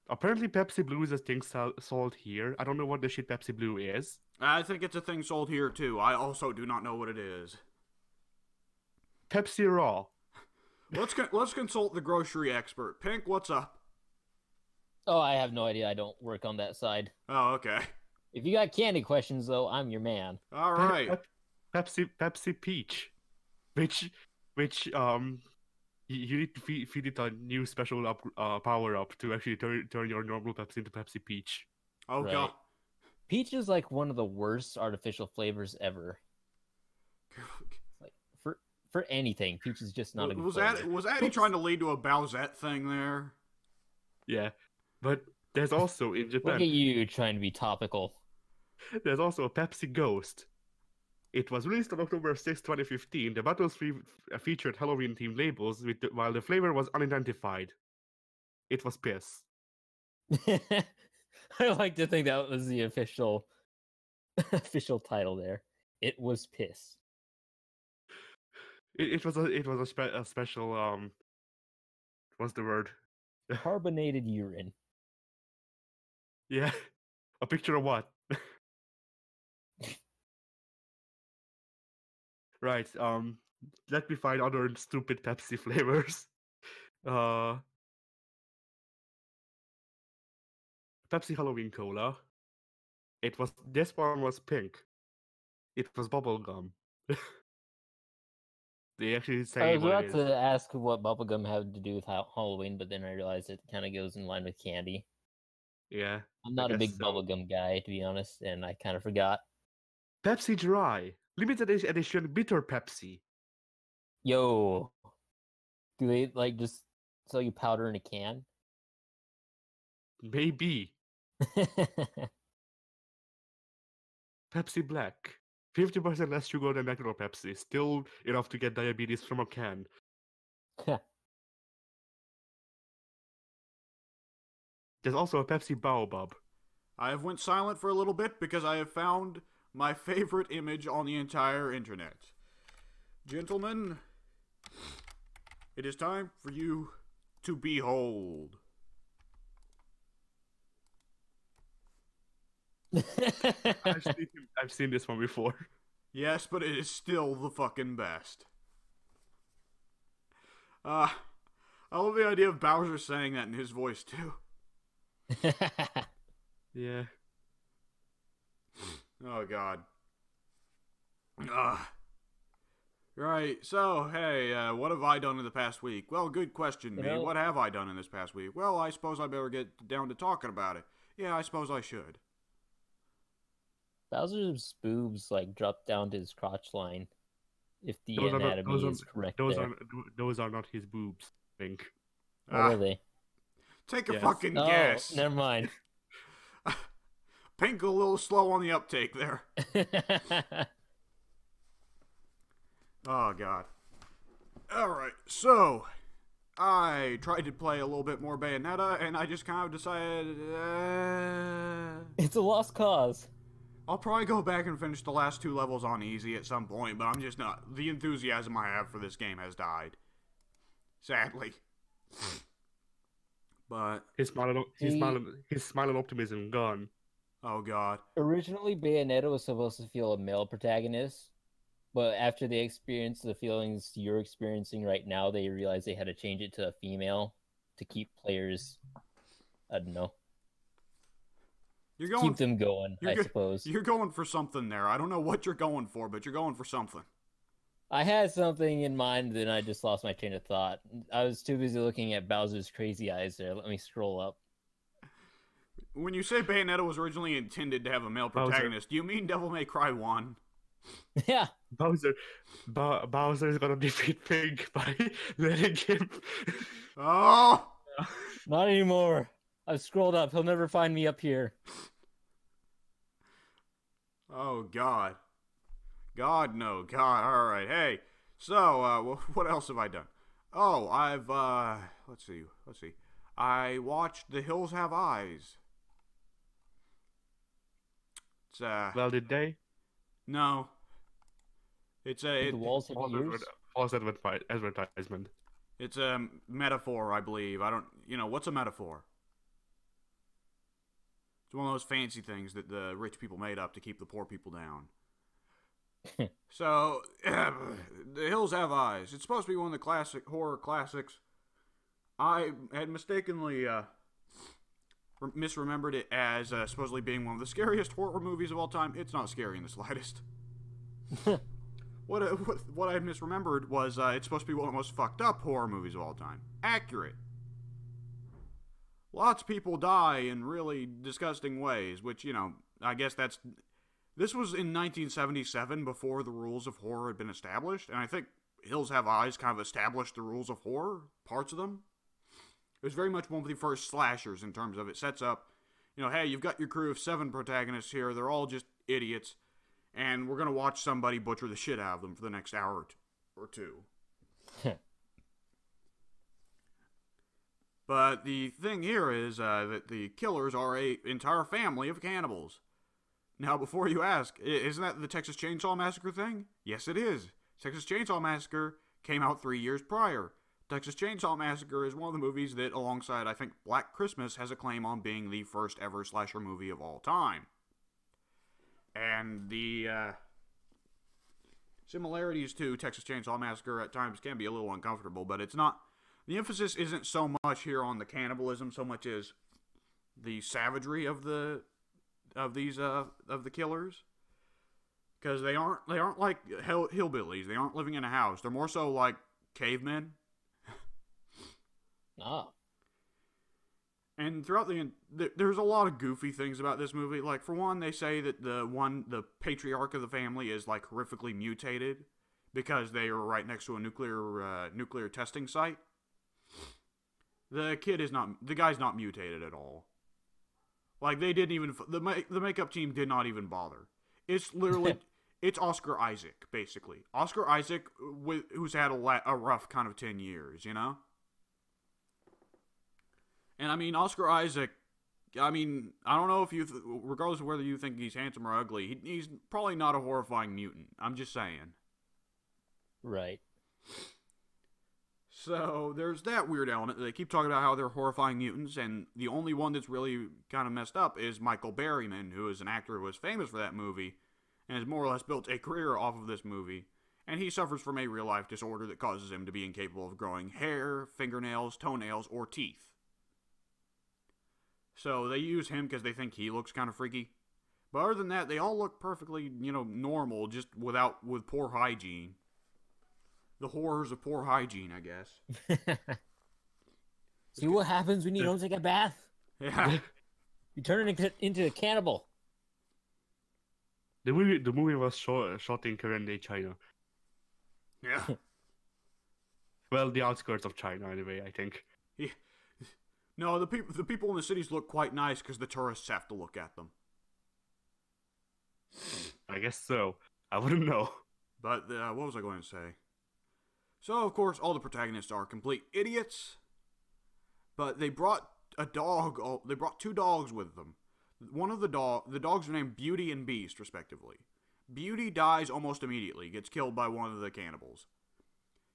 Apparently Pepsi Blue is a thing sold here. I don't know what the shit Pepsi Blue is. I think it's a thing sold here too. I also do not know what it is. Pepsi Raw. Let's consult the grocery expert. Pink, what's up? Oh, I have no idea. I don't work on that side. Oh, okay. If you got candy questions, though, I'm your man. All right. Pepsi Peach, which You need to feed it a new special power up to actually turn your normal Pepsi into Pepsi Peach. Oh Right. god. Peach is like one of the worst artificial flavors ever. Like for anything, peach is just not a good flavor. Was Addy trying to lead to a Bowsette thing there? Yeah, but there's also in Look Japan. at you trying to be topical. There's also a Pepsi Ghost. It was released on October 6, 2015. The bottles featured Halloween-themed labels, while the flavor was unidentified. It was piss. I like to think that was the official title there. It was piss. It was a special what's the word? Carbonated urine. Yeah, a picture of what? Right. Let me find other stupid Pepsi flavors. Pepsi Halloween Cola. This one was pink. It was bubble gum. They actually I say was what about it is. to ask what bubblegum had to do with Halloween, but then I realized it kind of goes in line with candy. Yeah. I'm not a guess big so. bubblegum guy, to be honest, and I kind of forgot. Pepsi Dry. Limited edition bitter Pepsi. Yo, do they like just sell you powder in a can? Maybe. Pepsi Black. 50% less sugar than regular Pepsi. Still enough to get diabetes from a can. There's also a Pepsi Baobab. I have went silent for a little bit because I have found my favorite image on the entire internet. Gentlemen, it is time for you to behold. I've seen this one before. Yes, but it is still the fucking best. I love the idea of Bowser saying that in his voice, too. Yeah. Oh, God. Right, so, hey, what have I done in the past week? Well, good question, me. What have I done in this past week? Well, I suppose I better get down to talking about it. Yeah, I suppose I should. Bowser's boobs like drop down to his crotch line. If the Those anatomy is correct, those are not his boobs, I think. What are they? Take a Yes. fucking Oh, guess. never mind. Pink a little slow on the uptake there. Oh, God. Alright, so I tried to play a little bit more Bayonetta, and I just kind of decided, It's a lost cause. I'll probably go back and finish the last 2 levels on easy at some point, but I'm just not. The enthusiasm I have for this game has died. Sadly. But His smile and optimism gone. oh, God. Originally, Bayonetta was supposed to feel a male protagonist, but after they experienced the feelings you're experiencing right now, they realized they had to change it to a female to keep players, I don't know, keep them going, I suppose. You're going for something there. I don't know what you're going for, but you're going for something. I had something in mind, then I just lost my train of thought. I was too busy looking at Bowser's crazy eyes there. Let me scroll up. When you say Bayonetta was originally intended to have a male protagonist, do you mean Devil May Cry 1? Yeah. Bowser is gonna defeat Pink by letting him. Oh! Not anymore. I've scrolled up. He'll never find me up here. Oh, God. God, no. God, alright. Hey, so, what else have I done? Oh, I've, let's see. I watched The Hills Have Eyes. It's, Well, did they? no. It's The walls have ears? False advertisement. It's a metaphor, I believe. What's a metaphor? It's one of those fancy things that the rich people made up to keep the poor people down. So, The Hills Have Eyes. It's supposed to be one of the classic horror classics. I had mistakenly misremembered it as supposedly being one of the scariest horror movies of all time. It's not scary in the slightest. what I misremembered was it's supposed to be one of the most fucked up horror movies of all time. Accurate. Lots of people die in really disgusting ways, which, I guess this was in 1977 before the rules of horror had been established, and I think Hills Have Eyes kind of established the rules of horror, parts of them. It was very much one of the first slashers in terms of it sets up, hey, you've got your crew of 7 protagonists here, they're all just idiots, and we're going to watch somebody butcher the shit out of them for the next hour or two. But the thing here is that the killers are an entire family of cannibals. Now, before you ask, isn't that the Texas Chainsaw Massacre thing? Yes, it is. Texas Chainsaw Massacre came out 3 years prior. Texas Chainsaw Massacre is one of the movies that, alongside, I think, Black Christmas, has a claim on being the first ever slasher movie of all time. And the similarities to Texas Chainsaw Massacre at times can be a little uncomfortable, but it's not... The emphasis isn't so much here on the cannibalism so much as the savagery of the killers, because they aren't like hillbillies. They aren't living in a house. They're more so like cavemen. Oh. And throughout there's a lot of goofy things about this movie. Like, for one, they say that the patriarch of the family is like horrifically mutated because they are right next to a nuclear testing site. The guy's not mutated at all. Like, they didn't even, the makeup team did not even bother. It's literally, it's Oscar Isaac, basically. Oscar Isaac, who's had a rough kind of 10 years, And I mean, Oscar Isaac, I don't know if regardless of whether you think he's handsome or ugly, he's probably not a horrifying mutant. I'm just saying. Right. So, there's that weird element. They keep talking about how they're horrifying mutants, and the only one that's really kind of messed up is Michael Berryman, who is an actor who was famous for that movie, and has more or less built a career off of this movie, and he suffers from a real-life disorder that causes him to be incapable of growing hair, fingernails, toenails, or teeth. So, they use him because they think he looks kind of freaky. But other than that, they all look perfectly, normal, just with poor hygiene. The horrors of poor hygiene, I guess. See what happens when you don't take a bath? Yeah. You turn into a cannibal. The movie was shot in current-day China. Yeah. Well, the outskirts of China, anyway, I think. Yeah. No, the people in the cities look quite nice because the tourists have to look at them. I guess so. I wouldn't know. But what was I going to say? So, of course, all the protagonists are complete idiots. But they brought a dog. They brought 2 dogs with them. One of the dogs are named Beauty and Beast, respectively. Beauty dies almost immediately, gets killed by one of the cannibals.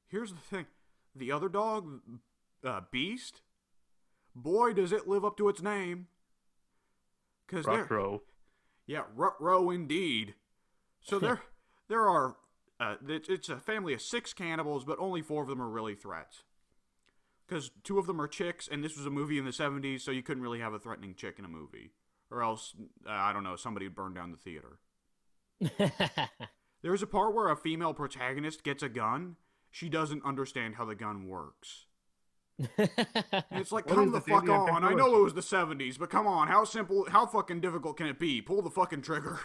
Here's the thing. The other dog, Beast, boy, does it live up to its name. Ruh-roh. Yeah, ruh-roh indeed. So there are... it's a family of 6 cannibals, but only 4 of them are really threats. Because 2 of them are chicks, and this was a movie in the 70s, so you couldn't really have a threatening chick in a movie. Or else, I don't know, somebody would burn down the theater. There's a part where a female protagonist gets a gun. She doesn't understand how the gun works. And it's like, come the fuck on. I know it was the 70s, but come on, how fucking difficult can it be? Pull the fucking trigger.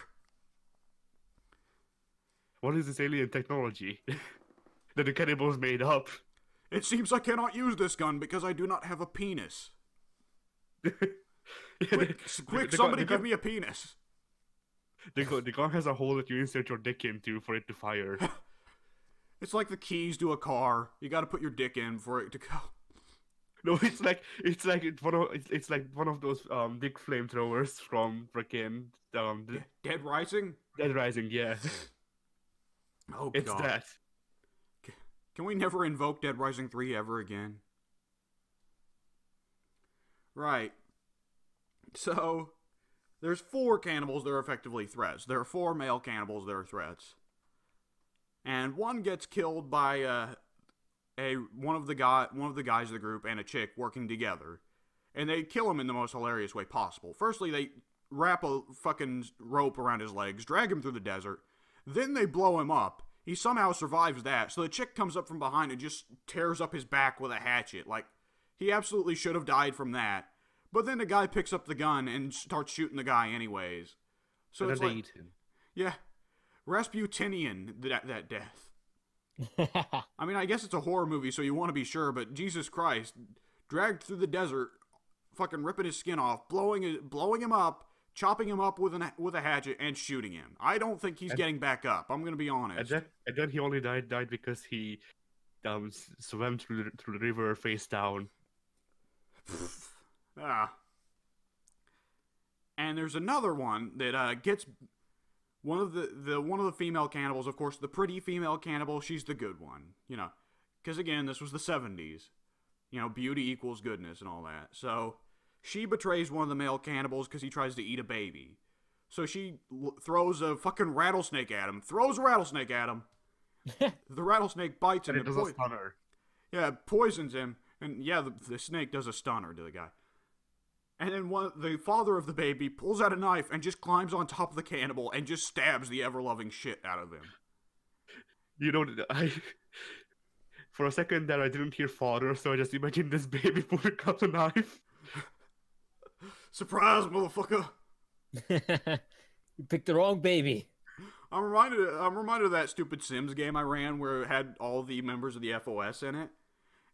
What is this alien technology that the cannibals made up? It seems I cannot use this gun because I do not have a penis. Quick, somebody give me a penis. The gun has a hole that you insert your dick into for it to fire. It's like the keys to a car. You gotta put your dick in for it to go. No, it's like one of those big flamethrowers from frickin' Dead Rising? Dead Rising, yeah. Oh, it's God. that. Can we never invoke Dead Rising 3 ever again? Right. So, there's 4 cannibals that are effectively threats. There are 4 male cannibals that are threats. And one gets killed by one of the guys of the group and a chick working together. And they kill him in the most hilarious way possible. Firstly, they wrap a fucking rope around his legs, drag him through the desert. Then they blow him up. He somehow survives that. So the chick comes up from behind and just tears up his back with a hatchet. Like, he absolutely should have died from that. But then the guy picks up the gun and starts shooting the guy anyways. So And it's then like, they eat him. yeah, Rasputinian, that death. I mean, I guess it's a horror movie, so you want to be sure, but Jesus Christ, dragged through the desert, fucking ripping his skin off, blowing him up, chopping him up with a hatchet, and shooting him. I don't think he's getting back up. I'm gonna be honest. And then he only died because he swam through the river face down. And there's another one that gets one of the female cannibals, of course, the pretty female cannibal. She's the good one, because again, this was the 70s. Beauty equals goodness and all that. So she betrays one of the male cannibals because he tries to eat a baby. So she throws a fucking rattlesnake at him. The rattlesnake bites him. And it does a stunner. Yeah, it poisons him. And yeah, the snake does a stunner to the guy. And then the father of the baby pulls out a knife and just climbs on top of the cannibal and just stabs the ever-loving shit out of him. For a second there, I didn't hear father, so I just imagined this baby pulling out a knife. Surprise, motherfucker! You picked the wrong baby. I'm reminded of that stupid Sims game I ran where it had all the members of the FOS in it,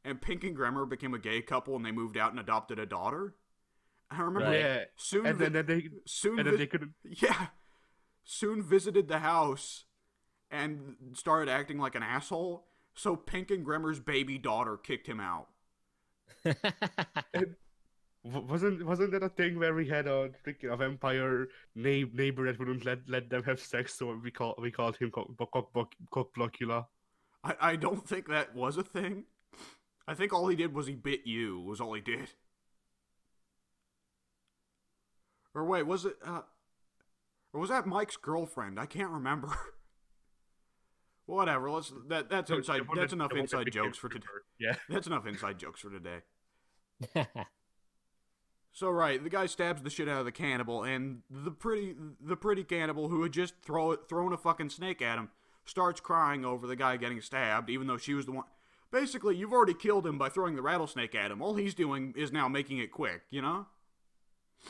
and Pink and Grimmer became a gay couple and they moved out and adopted a daughter. I remember soon visited the house and started acting like an asshole. So Pink and Grimmer's baby daughter kicked him out. Wasn't that a thing where we had a vampire neighbor that wouldn't let them have sex? So we called him Cockblockula. I don't think that was a thing. I think all he did was he bit you. Was all he did. Or wait, was it? Or was that Mike's girlfriend? I can't remember. Whatever. That's enough inside jokes for today. Yeah, that's enough inside jokes for today. So right, the guy stabs the shit out of the cannibal, and the pretty cannibal who had just thrown a fucking snake at him starts crying over the guy getting stabbed, even though she was the one. Basically, you've already killed him by throwing the rattlesnake at him. All he's doing is now making it quick,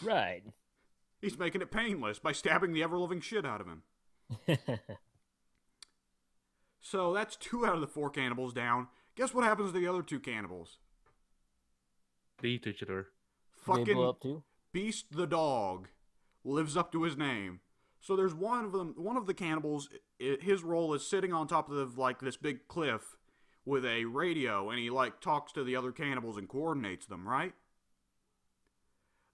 Right. He's making it painless by stabbing the ever-loving shit out of him. So that's 2 out of the 4 cannibals down. Guess what happens to the other 2 cannibals? They eat each other. Fucking up too? Beast the dog lives up to his name. So there's one of the cannibals, his role is sitting on top of this big cliff with a radio, and he talks to the other cannibals and coordinates them, right?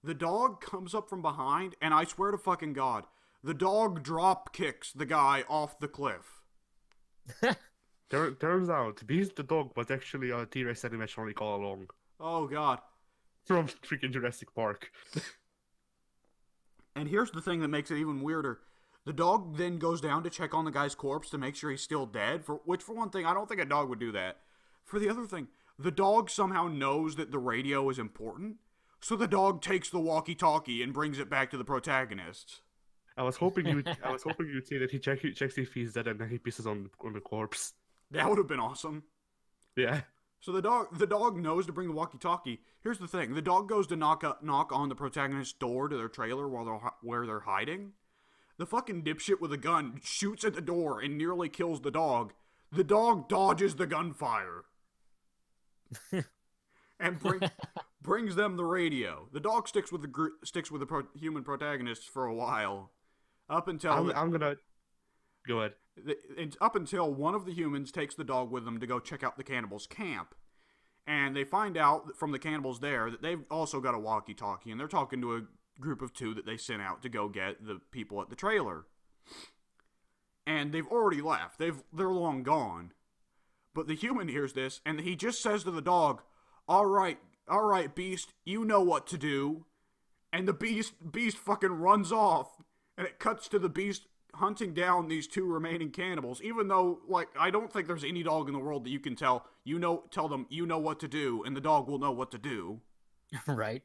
The dog comes up from behind, and I swear to fucking God, the dog drop kicks the guy off the cliff. Turns out, Beast the dog was actually a T-Rex animatronic all along. Oh God. From freaking Jurassic Park. And here's the thing that makes it even weirder. The dog then goes down to check on the guy's corpse to make sure he's still dead, which for one thing, I don't think a dog would do that. For the other thing, the dog somehow knows that the radio is important, so the dog takes the walkie-talkie and brings it back to the protagonists. I was hoping you'd say that he checks if he's dead and then he pisses on the corpse. That would have been awesome. Yeah. So the dog knows to bring the walkie-talkie. Here's the thing: the dog goes to knock on the protagonist's door to their trailer where they're hiding. The fucking dipshit with a gun shoots at the door and nearly kills the dog. The dog dodges the gunfire and brings them the radio. The dog sticks with the human protagonists for a while, up until I'm gonna go ahead. Up until one of the humans takes the dog with them to go check out the cannibals' camp. And they find out from the cannibals there that they've also got a walkie-talkie, and they're talking to a group of 2 that they sent out to go get the people at the trailer. And they've already left. They're long gone. But the human hears this, and he just says to the dog, all right, Beast, you know what to do. And the Beast fucking runs off, and it cuts to the Beast hunting down these 2 remaining cannibals, even though, I don't think there's any dog in the world that you can tell them, you know what to do, and the dog will know what to do. Right.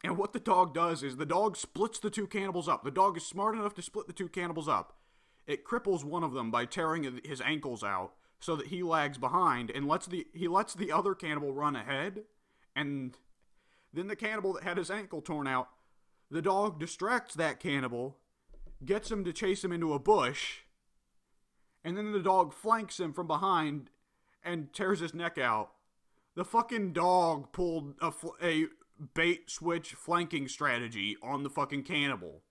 And what the dog does is the dog splits the 2 cannibals up. The dog is smart enough to split the 2 cannibals up. it cripples one of them by tearing his ankles out so that he lags behind and he lets the other cannibal run ahead. And then the cannibal that had his ankle torn out, the dog distracts that cannibal, gets him to chase him into a bush, and then the dog flanks him from behind and tears his neck out. The fucking dog pulled a bait switch flanking strategy on the fucking cannibal.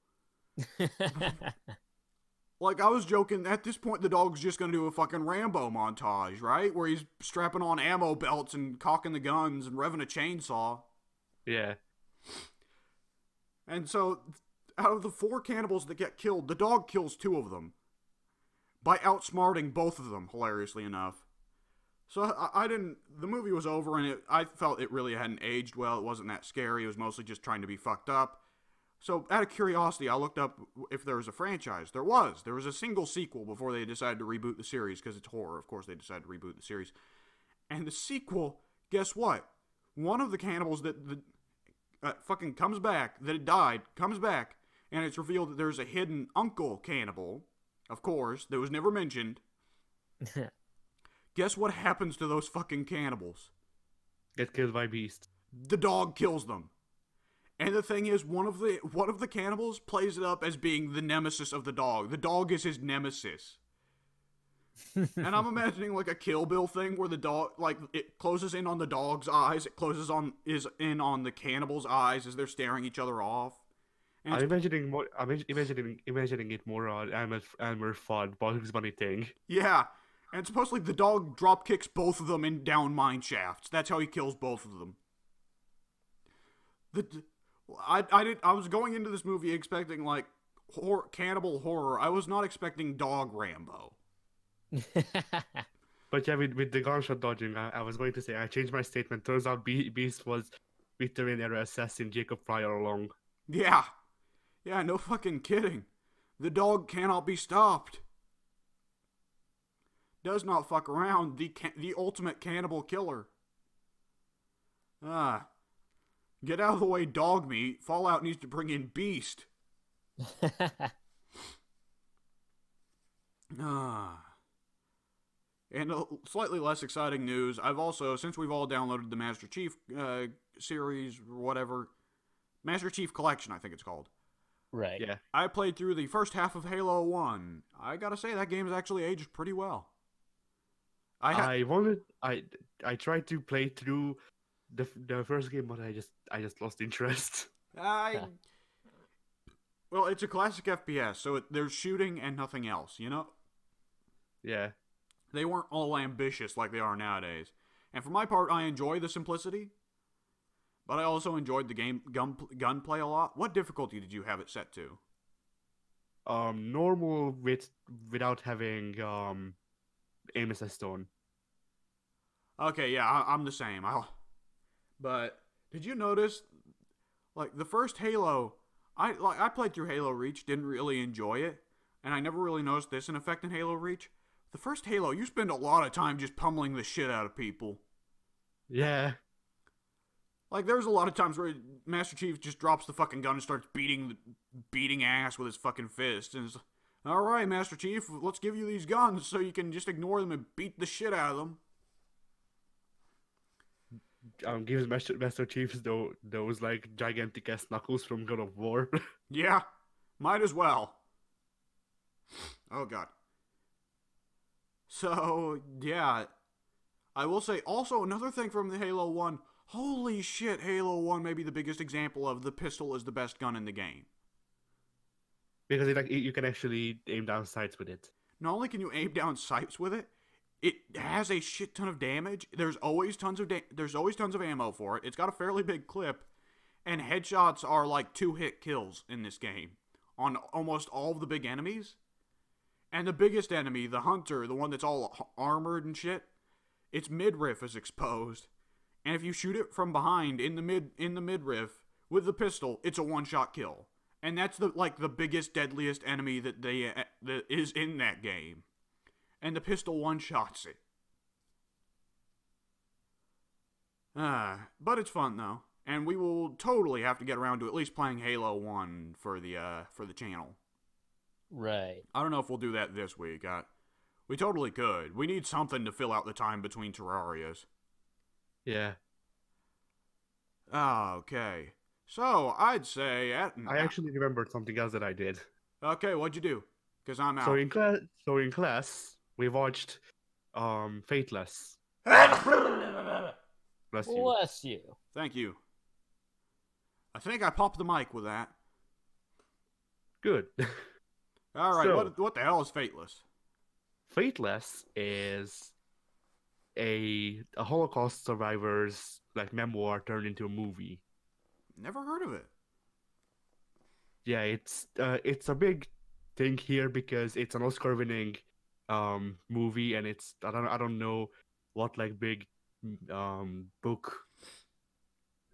Like, I was joking, at this point the dog's just gonna do a fucking Rambo montage, right? Where he's strapping on ammo belts and cocking the guns and revving a chainsaw. Yeah. And so, out of the 4 cannibals that get killed, the dog kills 2 of them. By outsmarting both of them, hilariously enough. So I didn't, the movie was over and I felt it really hadn't aged well. It wasn't that scary. It was mostly just trying to be fucked up. So, out of curiosity, I looked up if there was a franchise. There was. There was a single sequel before they decided to reboot the series, because it's horror. Of course, they decided to reboot the series. And the sequel, guess what? One of the cannibals that fucking comes back, that had died, comes back, and it's revealed that there's a hidden uncle cannibal, of course, that was never mentioned. Guess what happens to those fucking cannibals? Get killed by beast. The dog kills them. And the thing is, one of the cannibals plays it up as being the nemesis of the dog. The dog is his nemesis. And I'm imagining like a Kill Bill thing where the dog, like, it closes in on the dog's eyes, it in on the cannibal's eyes as they're staring each other off. And I'm imagining it more on Elmer Fudd, Bugs Bunny thing. Yeah. And supposedly the dog drop kicks both of them in down mine shafts. That's how he kills both of them. I was going into this movie expecting like cannibal horror. I was not expecting dog Rambo. But yeah, with the gunshot dodging, I was going to say I changed my statement. Turns out Beast was Victorian era assassin Jacob Fryer along. Yeah, no fucking kidding. The dog cannot be stopped. Does not fuck around. The ultimate cannibal killer. Get out of the way, dog meat. Fallout needs to bring in Beast. And slightly less exciting news, I've also, since we've all downloaded the Master Chief series, or whatever, Master Chief Collection, I think it's called. Right. Yeah. I played through the first half of Halo 1. I gotta say, that game's actually aged pretty well. I tried to play through the first game, but I just lost interest. Well, it's a classic FPS, so there's shooting and nothing else, you know? Yeah. They weren't all ambitious like they are nowadays. And for my part, I enjoy the simplicity, but I also enjoyed the game gunplay a lot. What difficulty did you have it set to? Normal without having aim assist on. Okay, yeah, I'm the same. But did you notice, like, the first Halo, I played through Halo Reach, didn't really enjoy it, and I never really noticed this in effect in Halo Reach. The first Halo, you spend a lot of time just pummeling the shit out of people. Yeah. Like, there's a lot of times where Master Chief just drops the fucking gun and starts beating ass with his fucking fist. And it's, alright, Master Chief, let's give you these guns so you can just ignore them and beat the shit out of them. Gives Master Chiefs those like gigantic ass knuckles from God of War. Yeah, might as well. Oh god. So, yeah. I will say also another thing from the Halo 1. Holy shit, Halo 1 may be the biggest example of the pistol is the best gun in the game. Because you can actually aim down sights with it. Not only can you aim down sights with it, it has a shit ton of damage. There's always tons of ammo for it. It's got a fairly big clip, and headshots are like 2-hit kills in this game on almost all of the big enemies. And the biggest enemy, the hunter, the one that's all armored and shit, its midriff is exposed. And if you shoot it from behind in the midriff with the pistol, it's a one-shot kill. And that's the biggest, deadliest enemy that is in that game. And the pistol one-shots it. But it's fun though, and we will totally have to get around to at least playing Halo 1 for the channel. Right. I don't know if we'll do that this week. We totally could. We need something to fill out the time between Terrarias. Yeah. Okay. So, I'd say... I actually remembered something else that I did. Okay, what'd you do? Because I'm out. So in class, we watched Fateless. Bless you. Bless you. Thank you. I think I popped the mic with that. Good. All right, So- what the hell is Fateless? Fateless is a Holocaust survivor's like memoir turned into a movie. Never heard of it. Yeah, it's a big thing here because it's an Oscar-winning movie, and it's I don't know what like big book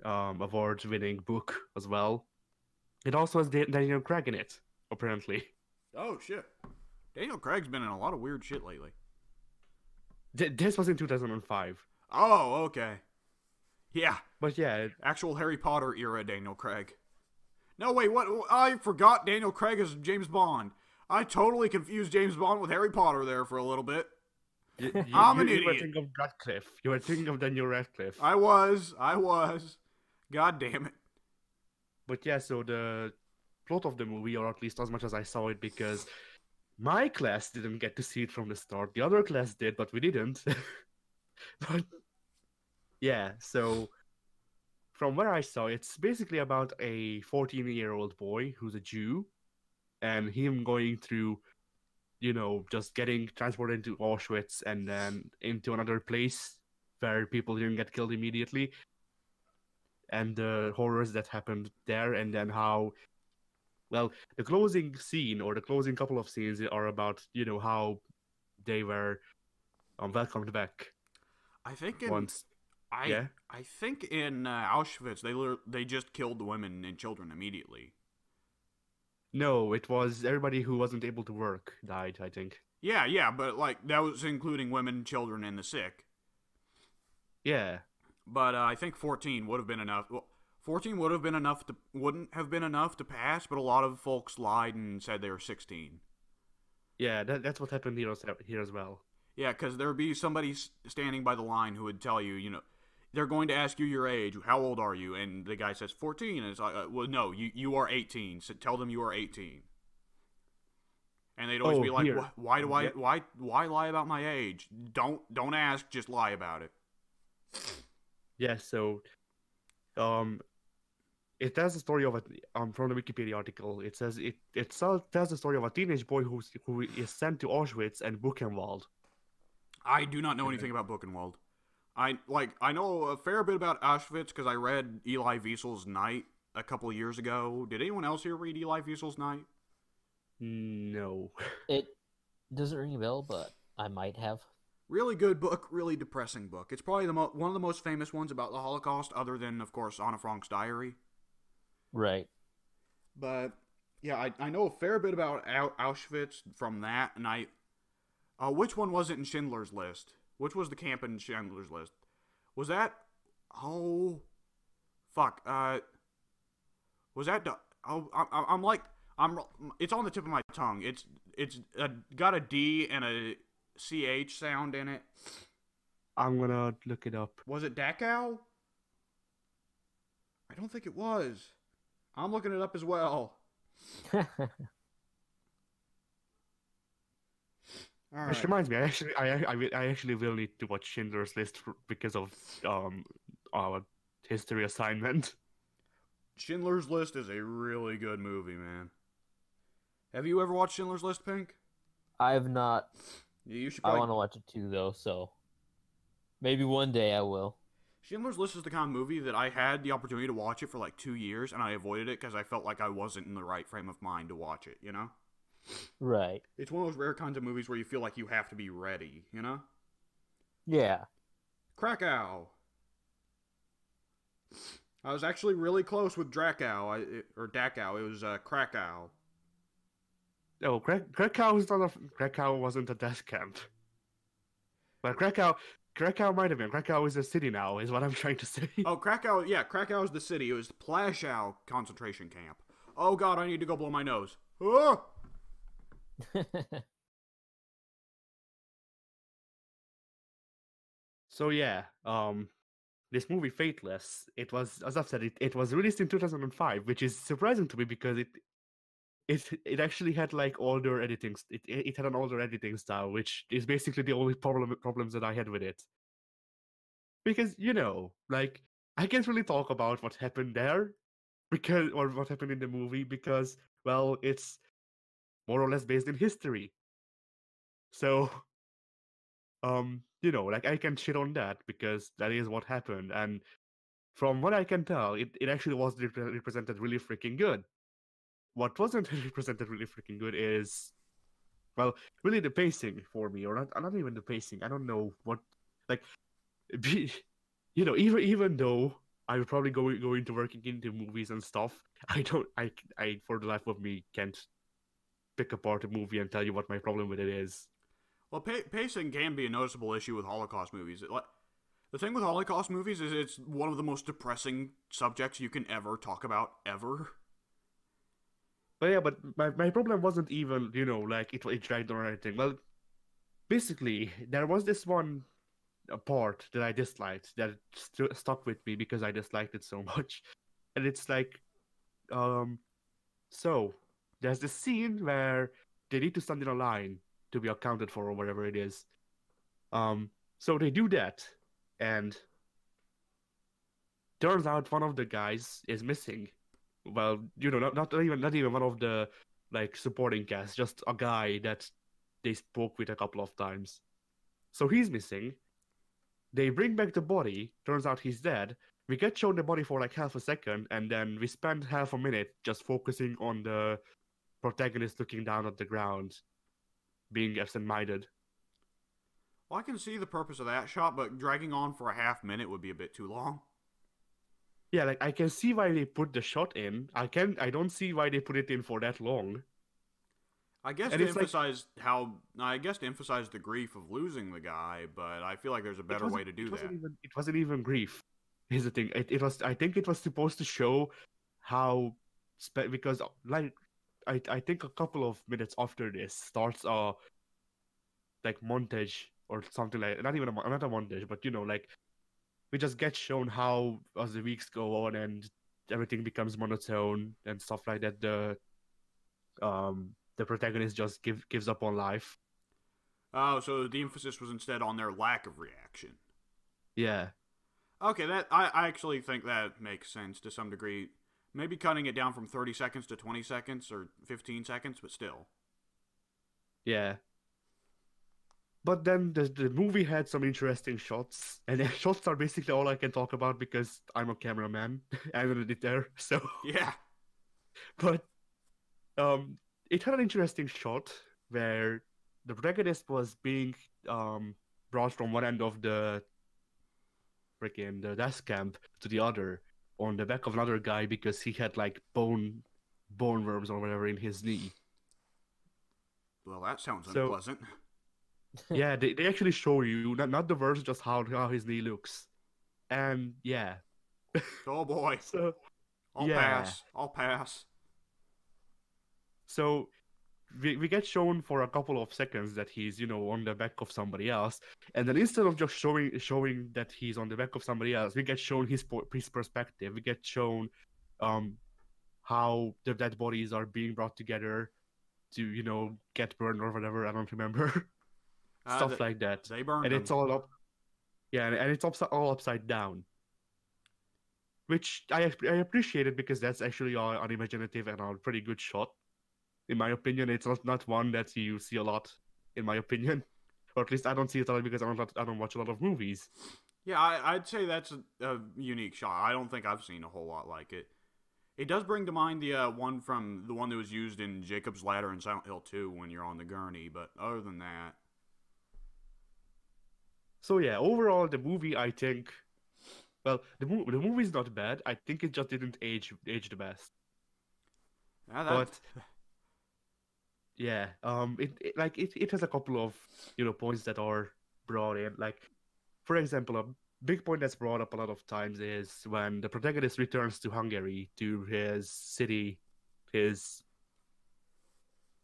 awards-winning book as well. It also has Daniel Craig in it, apparently. Oh, shit. Daniel Craig's been in a lot of weird shit lately. This was in 2005. Oh, okay. Yeah, But yeah, actual Harry Potter era Daniel Craig. No, wait, what? I forgot Daniel Craig as James Bond. I totally confused James Bond with Harry Potter there for a little bit. I'm an you were idiot. thinking of Radcliffe. You were thinking of Daniel Radcliffe. I was. God damn it. But yeah, so the plot of the movie, or at least as much as I saw it, because my class didn't get to see it from the start. The other class did, but we didn't. But yeah, so from where I saw, it's basically about a 14-year-old boy who's a Jew, and him going through, just getting transported into Auschwitz and then into another place where people didn't get killed immediately, and the horrors that happened there, and then how, well, the closing scene or the closing couple of scenes are about, how they were welcomed back I think in once. I think in Auschwitz they just killed the women and children immediately. No, it was everybody who wasn't able to work died, I think. Yeah, but like that was including women, children, and the sick. Yeah. But I think 14 would have been enough. Well, 14 wouldn't have been enough to pass, but a lot of folks lied and said they were 16. Yeah, that's what happened here as well. Yeah, because there would be somebody standing by the line who would tell you, they're going to ask you your age. How old are you? And the guy says 14. And it's like, well, no, you are 18. So tell them you are 18. And they'd always be like, here. why lie about my age? Don't ask, just lie about it. Yeah, so it tells the story of from the Wikipedia article. It says it tells the story of a teenage boy who is sent to Auschwitz and Buchenwald. I do not know anything about Buchenwald. I know a fair bit about Auschwitz because I read Elie Wiesel's Night a couple of years ago. Did anyone else here read Elie Wiesel's Night? No. It doesn't ring a bell, but I might have. Really good book, really depressing book. It's probably one of the most famous ones about the Holocaust, other than, of course, Anne Frank's diary. Right. But, yeah, I know a fair bit about Auschwitz from that, and which one was it in Schindler's List? Which was the camp in Schindler's List? Was that... Oh... Fuck. Was that... It's on the tip of my tongue. It's got a D and a CH sound in it. I'm gonna look it up. Was it Dachau? I don't think it was. I'm looking it up as well. All Which right. reminds me, I actually will need to watch Schindler's List because of our history assignment. Schindler's List is a really good movie, man. Have you ever watched Schindler's List, Pink? I have not. Yeah, you should I probably... want to watch it too, though, so maybe one day I will. Schindler's List is the kind of movie that I had the opportunity to watch it for like 2 years, and I avoided it because I felt like I wasn't in the right frame of mind to watch it, you know? Right. It's one of those rare kinds of movies where you feel like you have to be ready, you know? Yeah. Krakow. I was actually really close with Dachau. It was Krakow. Oh, Krakow wasn't a death camp. But Krakow might have been. Krakow is a city now, is what I'm trying to say. Oh, Krakow, yeah, Krakow is the city. It was Plaszow concentration camp. Oh god, I need to go blow my nose. Oh! So yeah, this movie Fateless, it was, as I've said, it was released in 2005, which is surprising to me because it actually had like older editing. It had an older editing style, which is basically the only problems that I had with it. Because like I can't really talk about what happened there because or what happened in the movie because well, it's more or less based in history. So like I can shit on that because that is what happened, and from what I can tell, it actually was represented really freaking good. What wasn't represented really freaking good is, well, really the pacing for me, or not even the pacing. I don't know what, like, even though I would probably go into working into movies and stuff, I don't, I for the life of me can't pick apart a movie and tell you what my problem with it is. Well, pacing can be a noticeable issue with Holocaust movies. The thing with Holocaust movies is it's one of the most depressing subjects you can ever talk about, ever. But yeah, but my problem wasn't even, like it dragged on or anything. Well, basically, there was this one part that I disliked that stuck with me because I disliked it so much. And it's like, so there's this scene where they need to stand in a line to be accounted for or whatever it is. So they do that, and turns out one of the guys is missing. Well, not even one of the like supporting cast, just a guy that they spoke with a couple of times. So he's missing. They bring back the body. Turns out he's dead. We get shown the body for like half a second, and then we spend half a minute just focusing on the protagonist looking down at the ground, being absent-minded. Well, I can see the purpose of that shot, but dragging on for a half minute would be a bit too long. Yeah, like I can see why they put the shot in. I don't see why they put it in for that long. I guess And to it's like, emphasize the grief of losing the guy, but I feel like there's a better way to do that. It wasn't even grief. Here's the thing. It was. I think it was supposed to show how, because like I think a couple of minutes after this starts a like montage or something like, not even not a montage, but like we just get shown how as the weeks go on and everything becomes monotone and stuff like that. The protagonist just gives up on life. Oh, so the emphasis was instead on their lack of reaction. Yeah. Okay, that I actually think that makes sense to some degree. Maybe cutting it down from 30 seconds to 20 seconds or 15 seconds, but still. Yeah. But then the movie had some interesting shots, and the shots are basically all I can talk about because I'm a cameraman and an editor. So Yeah. But it had an interesting shot where the protagonist was being brought from one end of the desk camp to the other on the back of another guy because he had like bone worms or whatever in his knee. Well, that sounds unpleasant. Yeah, they actually show you not the verse, just how his knee looks, and yeah. Oh boy. So I'll pass. So we get shown for a couple of seconds that he's on the back of somebody else, and then instead of just showing that he's on the back of somebody else, we get shown his perspective. We get shown how the dead bodies are being brought together to get burned or whatever. I don't remember. Stuff like that. They burned and them. It's all up. Yeah, and it's all upside down, which I appreciate it because that's actually an imaginative and a pretty good shot. In my opinion, it's not one that you see a lot, in my opinion. Or at least I don't see it a lot because I don't watch a lot of movies. Yeah, I'd say that's a unique shot. I don't think I've seen a whole lot like it. It does bring to mind the one that was used in Jacob's Ladder and Silent Hill 2 when you're on the gurney, but other than that. So yeah, overall, the movie, I think, well, the movie's not bad. I think it just didn't age the best. Yeah, but yeah, it has a couple of points that are brought in. Like, for example, a big point that's brought up a lot of times is when the protagonist returns to Hungary, to his city, his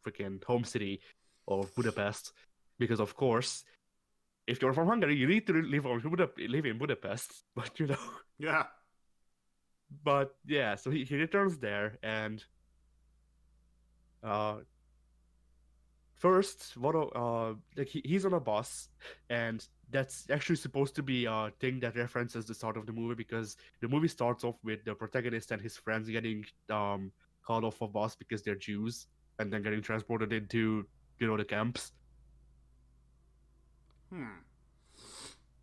freaking home city of Budapest, because of course, if you're from Hungary, you need to live in Budapest. But Yeah. but yeah, so he returns there, and uh, first, like he's on a bus, and that's actually supposed to be a thing that references the start of the movie, because the movie starts off with the protagonist and his friends getting called off a bus because they're Jews, and then getting transported into the camps.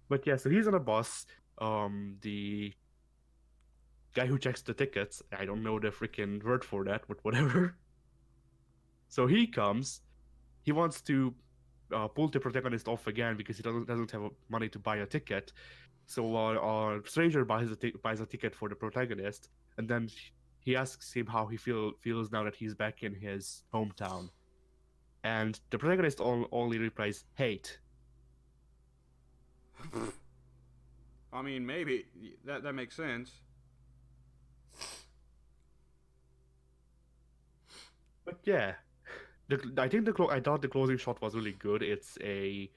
But yeah, so he's on a bus. The guy who checks the tickets, I don't know the freaking word for that, but whatever. So he comes. He wants to pull the protagonist off again because he doesn't have money to buy a ticket. So a stranger buys a ticket for the protagonist, and then he asks him how he feels now that he's back in his hometown. And the protagonist only replies, "Hate." I mean, maybe that makes sense. But yeah, I thought the closing shot was really good. It's a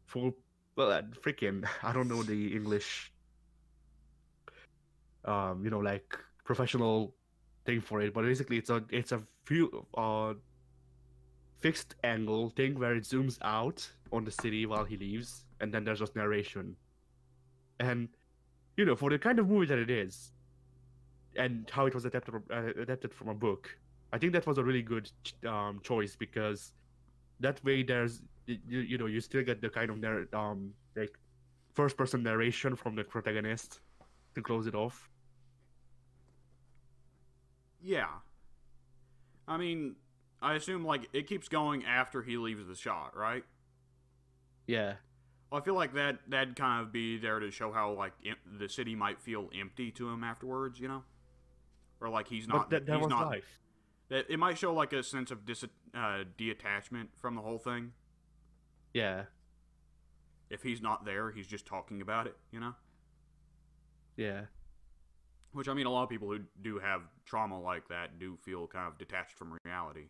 full, well, freaking, I don't know the English, like professional thing for it, but basically it's a few fixed angle thing where it zooms out on the city while he leaves, and then there's just narration. And for the kind of movie that it is, and how it was adapted from a book, I think that was a really good choice, because that way there's you still get the kind of like first person narration from the protagonist to close it off. Yeah. I mean, I assume like it keeps going after he leaves the shot, right? Yeah. Well, I feel like that'd kind of be there to show how like the city might feel empty to him afterwards, or like he's not. But that he's was not. life. That it might show like a sense of detachment from the whole thing. Yeah. If he's not there, he's just talking about it, Yeah. Which, I mean, a lot of people who do have trauma like that do feel kind of detached from reality.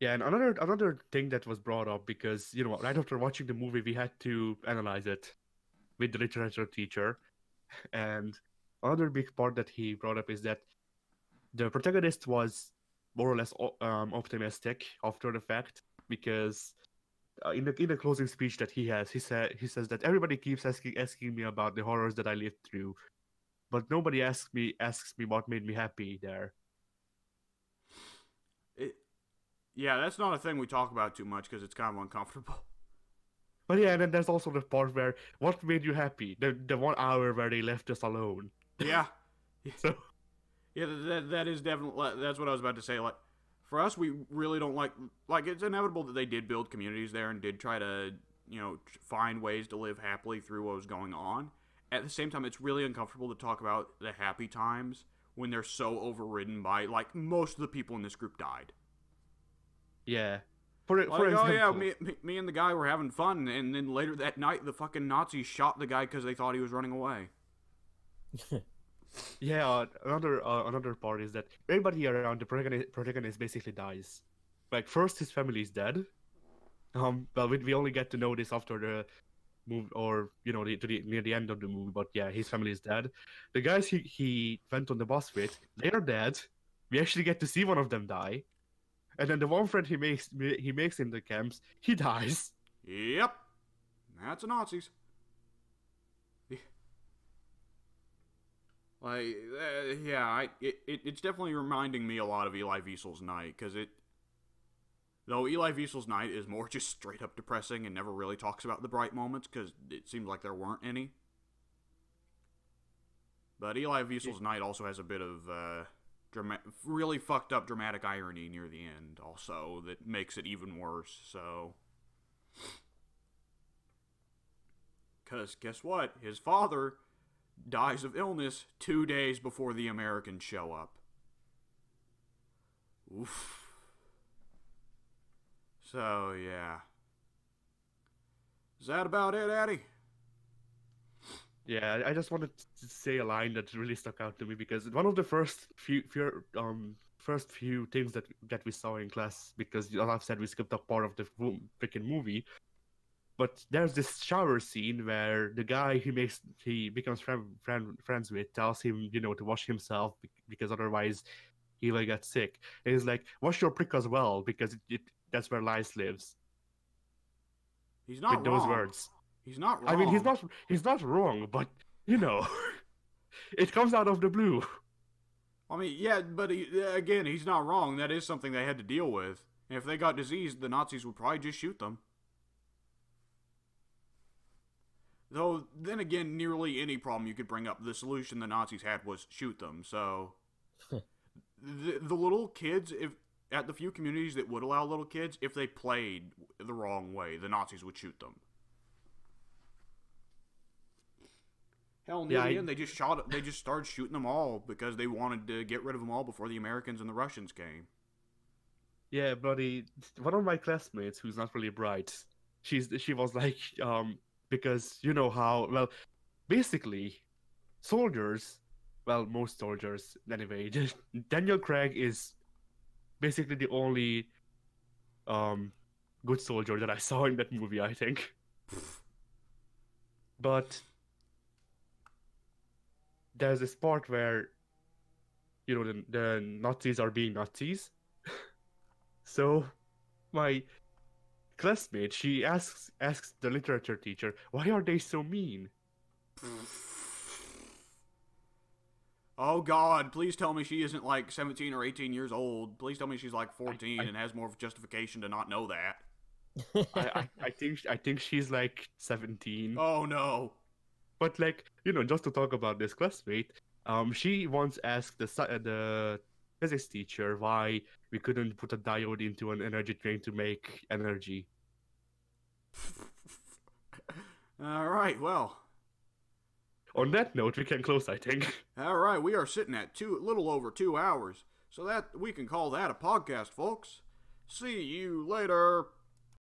Yeah, and another thing that was brought up, because right after watching the movie, we had to analyze it with the literature teacher, and another big part that he brought up is that the protagonist was more or less optimistic after the fact, because in the closing speech that he has, he says that everybody keeps asking me about the horrors that I lived through, but nobody asks me what made me happy there. Yeah, that's not a thing we talk about too much because it's kind of uncomfortable. But yeah, and then there's also the part where what made you happy? The 1 hour where they left us alone. Yeah. So yeah, that is definitely, that's what I was about to say. Like, for us, we really don't like it's inevitable that they did build communities there and did try to find ways to live happily through what was going on. At the same time, it's really uncomfortable to talk about the happy times when they're so overridden by like most of the people in this group died. yeah. For Oh example, yeah, me and the guy were having fun, and then later that night, the fucking Nazis shot the guy because they thought he was running away. Yeah, another part is that everybody around the protagonist basically dies. Like, first his family is dead. Well, we only get to know this after the movie, or near the end of the movie. But yeah, his family is dead. The guys he went on the bus with, they are dead. We actually get to see one of them die. And then the one friend he makes in the camps, he dies. Yep, that's the Nazis. Like, yeah, it's definitely reminding me a lot of Eli Wiesel's Night, because though Eli Wiesel's Night is more just straight up depressing and never really talks about the bright moments, because it seems like there weren't any. But Eli Wiesel's Night also has a bit of really fucked up dramatic irony near the end, also, that makes it even worse, so. Because guess what? His father dies of illness 2 days before the Americans show up. Oof. So, yeah. Is that about it, Addy? Yeah, I just wanted to say a line that really stuck out to me, because one of the first first few things that we saw in class, because as I've said, we skipped a part of the freaking movie. But there's this shower scene where the guy he becomes friends with tells him, to wash himself because otherwise he will get sick. And he's like, wash your prick as well, because that's where lice lives. He's not with wrong. those words. He's not wrong. I mean, he's not wrong, but it comes out of the blue. I mean, yeah, but again, he's not wrong. That is something they had to deal with. And if they got diseased, the Nazis would probably just shoot them. Though, then again, nearly any problem you could bring up, the solution the Nazis had was shoot them. So, the little kids, at the few communities that would allow little kids, if they played the wrong way, the Nazis would shoot them. Hell, near the end, they just started shooting them all because they wanted to get rid of them all before the Americans and the Russians came. Yeah, buddy. One of my classmates, who's not really bright, she was like, because you know how, well, basically, soldiers, well, most soldiers anyway, Daniel Craig is basically the only good soldier that I saw in that movie, I think. But there's this part where, the Nazis are being Nazis. So my classmate, she asks the literature teacher, why are they so mean? Oh God, please tell me she isn't like 17 or 18 years old. Please tell me she's like 14 and has more justification to not know that. I think she's like 17. Oh no. But like, just to talk about this classmate, she once asked the physics teacher why we couldn't put a diode into an energy drink to make energy. All right, well. On that note, we can close, I think. All right, we are sitting at a little over 2 hours, so that we can call that a podcast, folks. See you later.